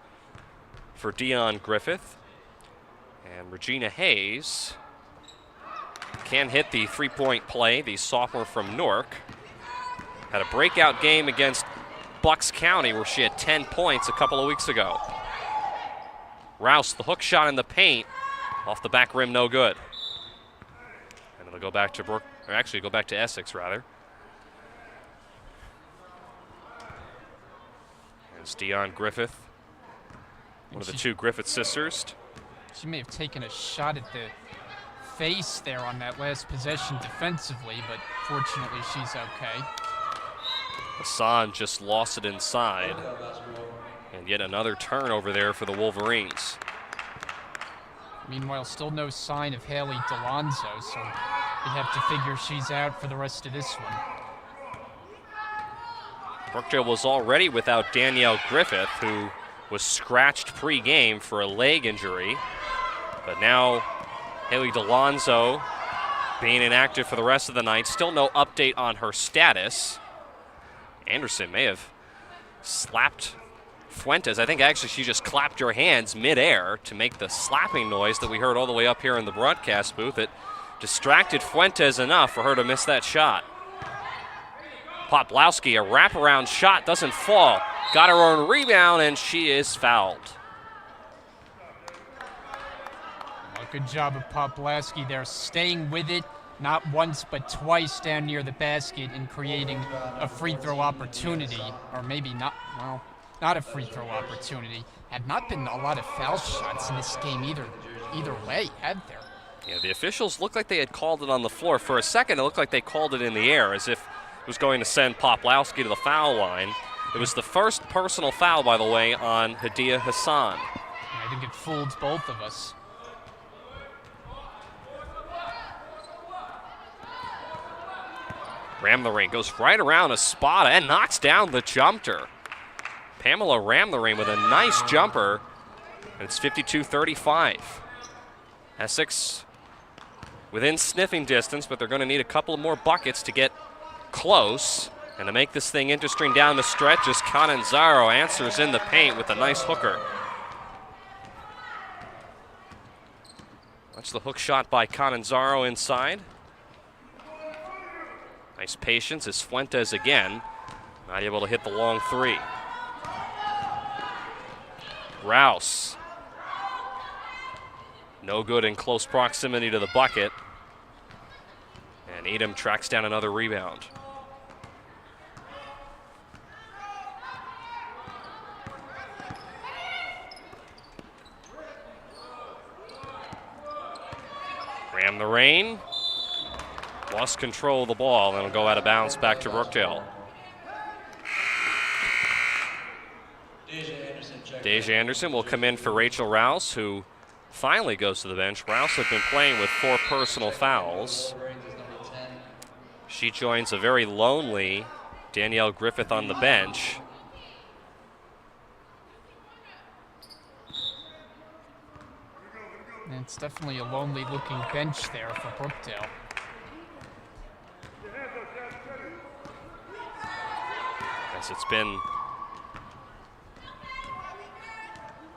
for Dion Griffith. And Regina Hayes can hit the three-point play, the sophomore from Newark. Had a breakout game against Bucks County where she had 10 points a couple of weeks ago. Rouse, the hook shot in the paint, off the back rim, no good. And it'll go back to go back to Essex, rather. And it's Dion Griffith, one of the two Griffith sisters. She may have taken a shot at the face there on that last possession defensively, but fortunately she's okay. Hassan just lost it inside. And yet another turnover there for the Wolverines. Meanwhile, still no sign of Haley Delonzo, so you'd have to figure she's out for the rest of this one. Brookdale was already without Danielle Griffith, who was scratched pre-game for a leg injury. But now Haley Delonzo being inactive for the rest of the night. Still no update on her status. Anderson may have slapped Fuentes. I think actually she just clapped her hands midair to make the slapping noise that we heard all the way up here in the broadcast booth. It distracted Fuentes enough for her to miss that shot. Poplawski, a wraparound shot, doesn't fall. Got her own rebound, and she is fouled. Well, good job of Poplawski there, staying with it, not once but twice down near the basket and creating a free throw opportunity, or maybe not, well, not a free throw opportunity. Had not been a lot of foul shots in this game either way, had there? Yeah, the officials looked like they had called it on the floor. For a second, it looked like they called it in the air, as if it was going to send Poplawski to the foul line. It was the first personal foul, by the way, on Hadia Hassan. I think it fooled both of us. Ramthering goes right around Espada and knocks down the jumper. Pamela Ramthering with a nice jumper. And it's 52-35. Essex within sniffing distance, but they're going to need a couple more buckets to get close. And to make this thing interesting down the stretch, as Cananzaro answers in the paint with a nice hooker. That's the hook shot by Cananzaro inside. Nice patience as Fuentes again, not able to hit the long three. Rouse. No good in close proximity to the bucket. And Edom tracks down another rebound. Ram the rain. Lost control of the ball, and it'll go out of bounds back to Brookdale. Deja Anderson will come in for Rachel Rouse, who finally goes to the bench. Rouse had been playing with 4 personal fouls. She joins a very lonely Danielle Griffith on the bench. And it's definitely a lonely looking bench there for Brookdale. As it's been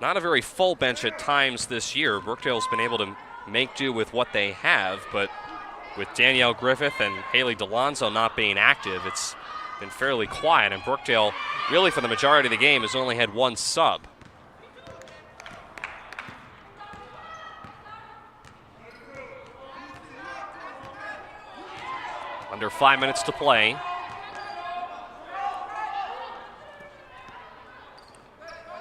not a very full bench at times this year. Brookdale's been able to make do with what they have, but with Danielle Griffith and Haley DeLonzo not being active, it's been fairly quiet, and Brookdale, really for the majority of the game, has only had one sub. Under 5 minutes to play.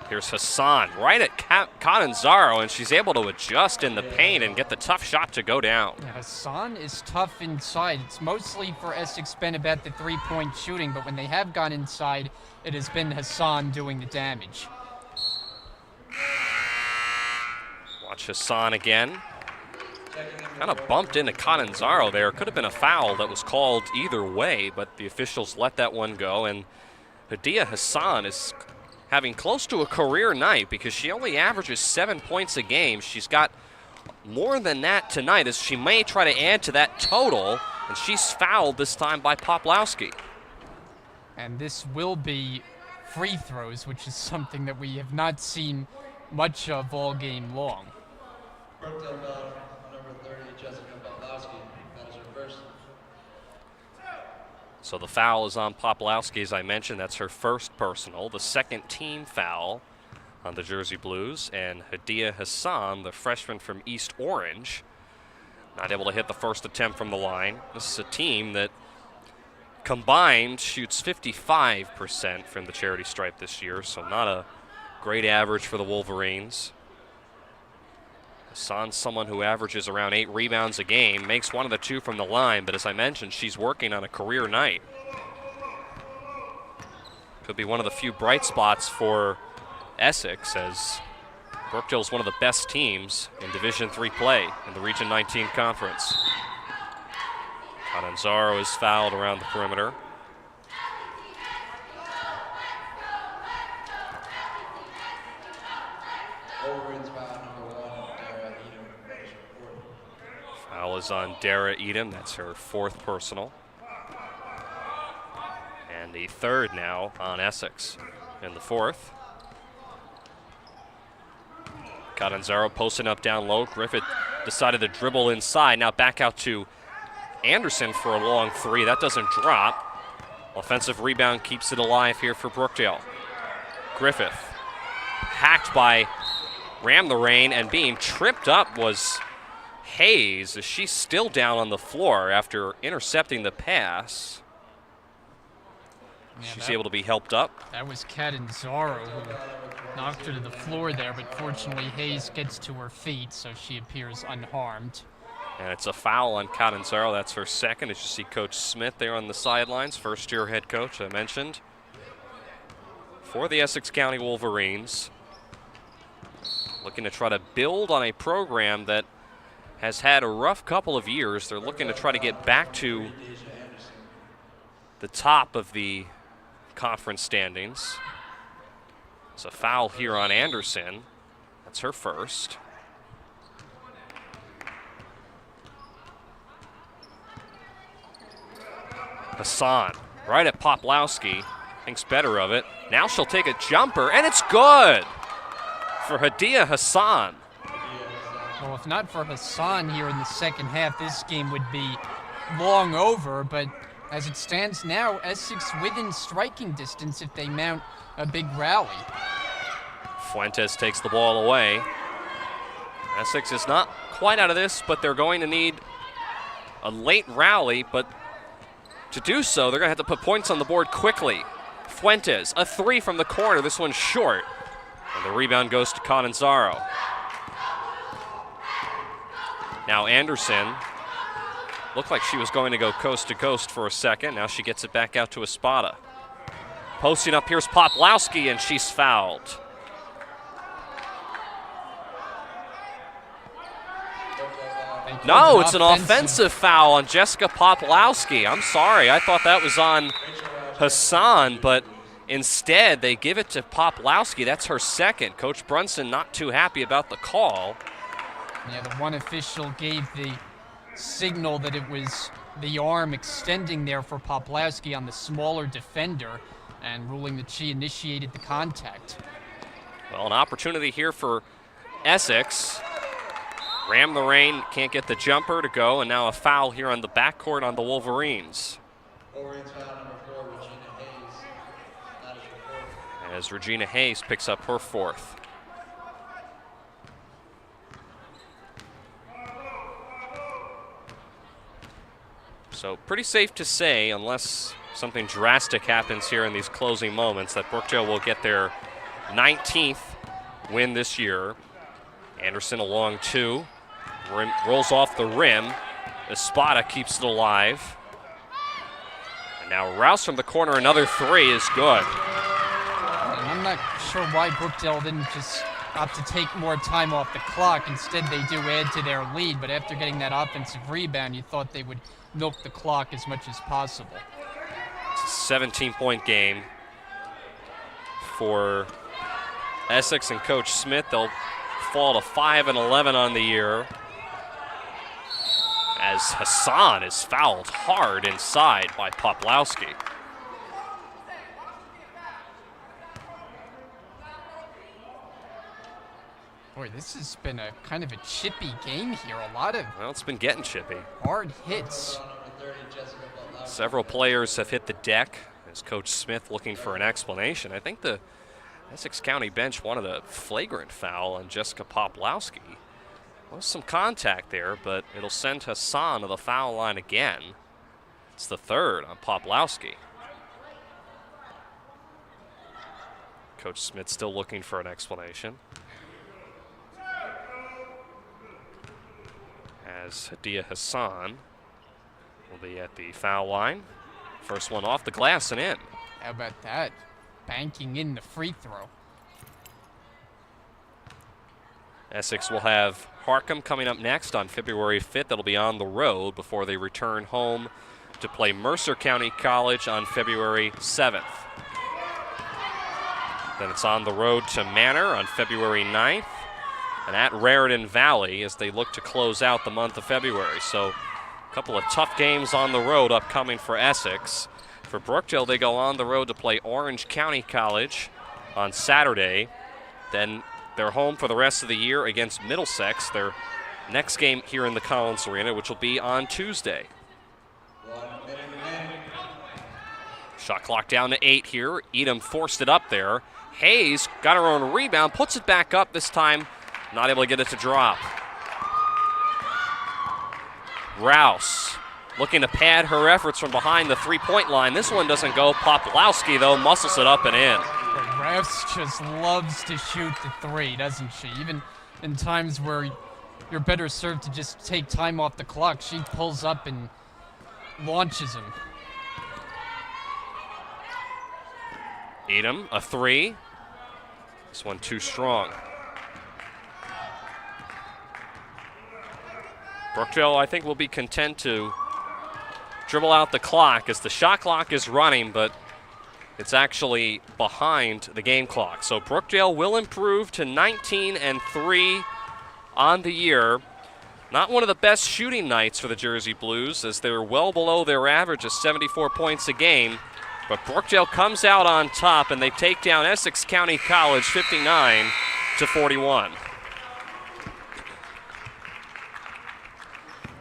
Here's Hassan right at Catanzaro, and she's able to adjust in the paint and get the tough shot to go down. Yeah, Hassan is tough inside. It's mostly for Essex been about the three-point shooting, but when they have gone inside, it has been Hassan doing the damage. Watch Hassan again. Kind of bumped into Catanzaro there. Could have been a foul that was called either way, but the officials let that one go, and Hadia Hassan is having close to a career night because she only averages 7 points a game. She's got more than that tonight, as she may try to add to that total, and she's fouled this time by Poplawski. And this will be free throws, which is something that we have not seen much of all game long. Brookdale foul, number 30, Jessica Poplawski. That is her first. So the foul is on Poplawski, as I mentioned. That's her first personal. The second team foul on the Jersey Blues. And Hadia Hassan, the freshman from East Orange, not able to hit the first attempt from the line. This is a team that combined shoots 55% from the charity stripe this year, so not a great average for the Wolverines. Hassan's someone who averages around 8 rebounds a game, makes one of the 2 from the line, but as I mentioned, she's working on a career night. Could be one of the few bright spots for Essex, as Brookdale's one of the best teams in Division III play in the Region 19 Conference. Catanzaro is fouled around the perimeter. Wolverines foul, number 1, Dara Edom. That is her fourth. Foul is on Dara Edom. That's her 4th personal. And the 3rd now on Essex in the 4th. Catanzaro posting up down low. Griffith decided to dribble inside. Now back out to Anderson for a long 3. That doesn't drop. Offensive rebound keeps it alive here for Brookdale. Griffith hacked by Ram the Rain, and being tripped up was Hayes, as she's still down on the floor after intercepting the pass. Yeah, she's able to be helped up. That was Catanzaro who knocked her to the floor there, but fortunately Hayes gets to her feet, so she appears unharmed. And it's a foul on Catanzaro. That's her second, as you see Coach Smith there on the sidelines, first-year head coach I mentioned, for the Essex County Wolverines. Looking to try to build on a program that has had a rough couple of years. They're looking to try to get back to the top of the conference standings. It's a foul here on Anderson. That's her first. Hassan right at Poplawski, thinks better of it. Now she'll take a jumper, and it's good for Hadia Hassan. Well, if not for Hassan here in the second half, this game would be long over, but as it stands now, Essex within striking distance if they mount a big rally. Fuentes takes the ball away. Essex is not quite out of this, but they're going to need a late rally, but to do so, they're going to have to put points on the board quickly. Fuentes, a 3 from the corner. This one's short. And the rebound goes to Catanzaro. Now Anderson looked like she was going to go coast to coast for a second. Now she gets it back out to Espada. Posting up, here's Poplawski, and she's fouled. No, it's an offensive foul on Jessica Poplawski. I'm sorry, I thought that was on Hassan, but instead they give it to Poplawski. That's her second. Coach Brunson not too happy about the call. Yeah, the one official gave the signal that it was the arm extending there for Poplawski on the smaller defender, and ruling that she initiated the contact. Well, an opportunity here for Essex. Ram the rain, can't get the jumper to go, and now a foul here on the backcourt on the Wolverines. Wolverines foul number 4, Regina Hayes. That is your 4th. As Regina Hayes picks up her 4th. So pretty safe to say, unless something drastic happens here in these closing moments, that Brookdale will get their 19th win this year. Anderson a long 2. Rolls off the rim. Espada keeps it alive. And now Rouse from the corner, another 3 is good. And I'm not sure why Brookdale didn't just opt to take more time off the clock. Instead, they do add to their lead, but after getting that offensive rebound, you thought they would milk the clock as much as possible. It's a 17-point game for Essex and Coach Smith. They'll fall to 5-11 on the year, as Hassan is fouled hard inside by Poplawski. Boy, this has been a kind of a chippy game here. A lot of Well, it's been getting chippy. hard hits. Several players have hit the deck, as Coach Smith looking for an explanation. I think the Essex County bench wanted a flagrant foul on Jessica Poplawski. Was some contact there, but it'll send Hassan to the foul line again. It's the 3rd on Poplawski. Coach Smith still looking for an explanation. As Hadia Hassan will be at the foul line. First one off the glass and in. How about that? Banking in the free throw. Essex will have Harcum coming up next on February 5th. That'll be on the road before they return home to play Mercer County College on February 7th. Then it's on the road to Manor on February 9th and at Raritan Valley as they look to close out the month of February. So a couple of tough games on the road upcoming for Essex. For Brookdale, they go on the road to play Orange County College on Saturday. Then they're home for the rest of the year against Middlesex, their next game here in the Collins Arena, which will be on Tuesday. Shot clock down to 8 here. Edom forced it up there. Hayes got her own rebound, puts it back up this time, not able to get it to drop. Rouse looking to pad her efforts from behind the three-point line. This one doesn't go. Poplawski, though, muscles it up and in. Rouse just loves to shoot the 3, doesn't she? Even in times where you're better served to just take time off the clock, she pulls up and launches him. Edom, a 3. This one too strong. Brookdale, I think, will be content to dribble out the clock as the shot clock is running, but it's actually behind the game clock. So Brookdale will improve to 19-3 on the year. Not one of the best shooting nights for the Jersey Blues, as they're well below their average of 74 points a game. But Brookdale comes out on top, and they take down Essex County College 59-41.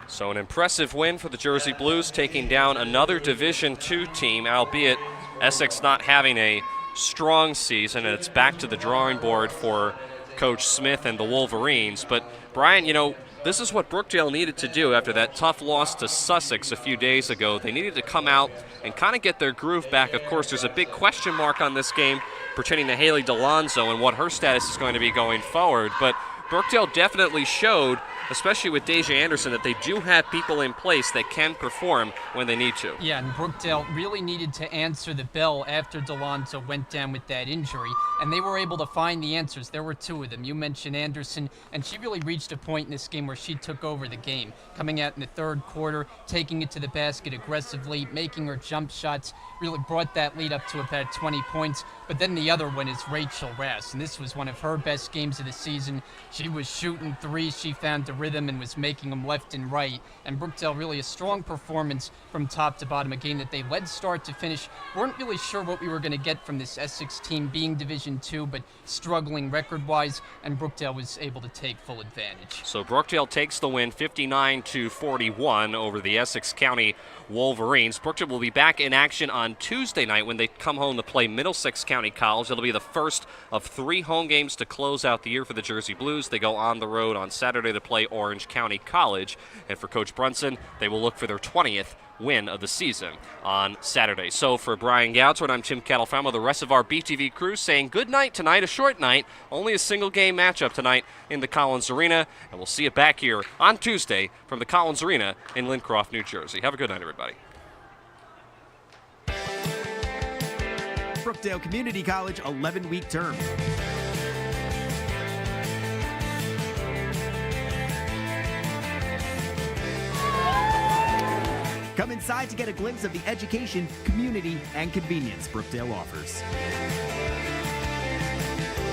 So an impressive win for the Jersey Blues, taking down another Division II team, albeit Essex not having a strong season, and it's back to the drawing board for Coach Smith and the Wolverines. But Brian, you know, this is what Brookdale needed to do after that tough loss to Sussex a few days ago. They needed to come out and kind of get their groove back. Of course, there's a big question mark on this game pertaining to Haley DeLonzo and what her status is going to be going forward. But Brookdale definitely showed, especially with Deja Anderson, that they do have people in place that can perform when they need to. Yeah, and Brookdale really needed to answer the bell after DeLonzo went down with that injury, and they were able to find the answers. There were 2 of them. You mentioned Anderson, and she really reached a point in this game where she took over the game, coming out in the third quarter, taking it to the basket aggressively, making her jump shots, really brought that lead up to about 20 points. But then the other one is Rachel Rass, and this was one of her best games of the season. She was shooting threes. She found the rhythm and was making them left and right. And Brookdale really a strong performance from top to bottom. A game that they led start to finish. Weren't really sure what we were going to get from this Essex team being Division II, but struggling record-wise, and Brookdale was able to take full advantage. So Brookdale takes the win 59-41 over the Essex County Wolverines. Brookdale will be back in action on Tuesday night when they come home to play Middlesex County College. It'll be the first of 3 home games to close out the year for the Jersey Blues. They go on the road on Saturday to play Orange County College. And for Coach Brunson, they will look for their 20th win of the season on Saturday. So for Brian Goudsworth, I'm Tim Catalfamo, the rest of our BTV crew saying good night tonight, a short night, only a single game matchup tonight in the Collins Arena, and we'll see you back here on Tuesday from the Collins Arena in Lincroft, New Jersey. Have a good night, everybody. Brookdale Community College 11-week term. Come inside to get a glimpse of the education, community, and convenience Brookdale offers.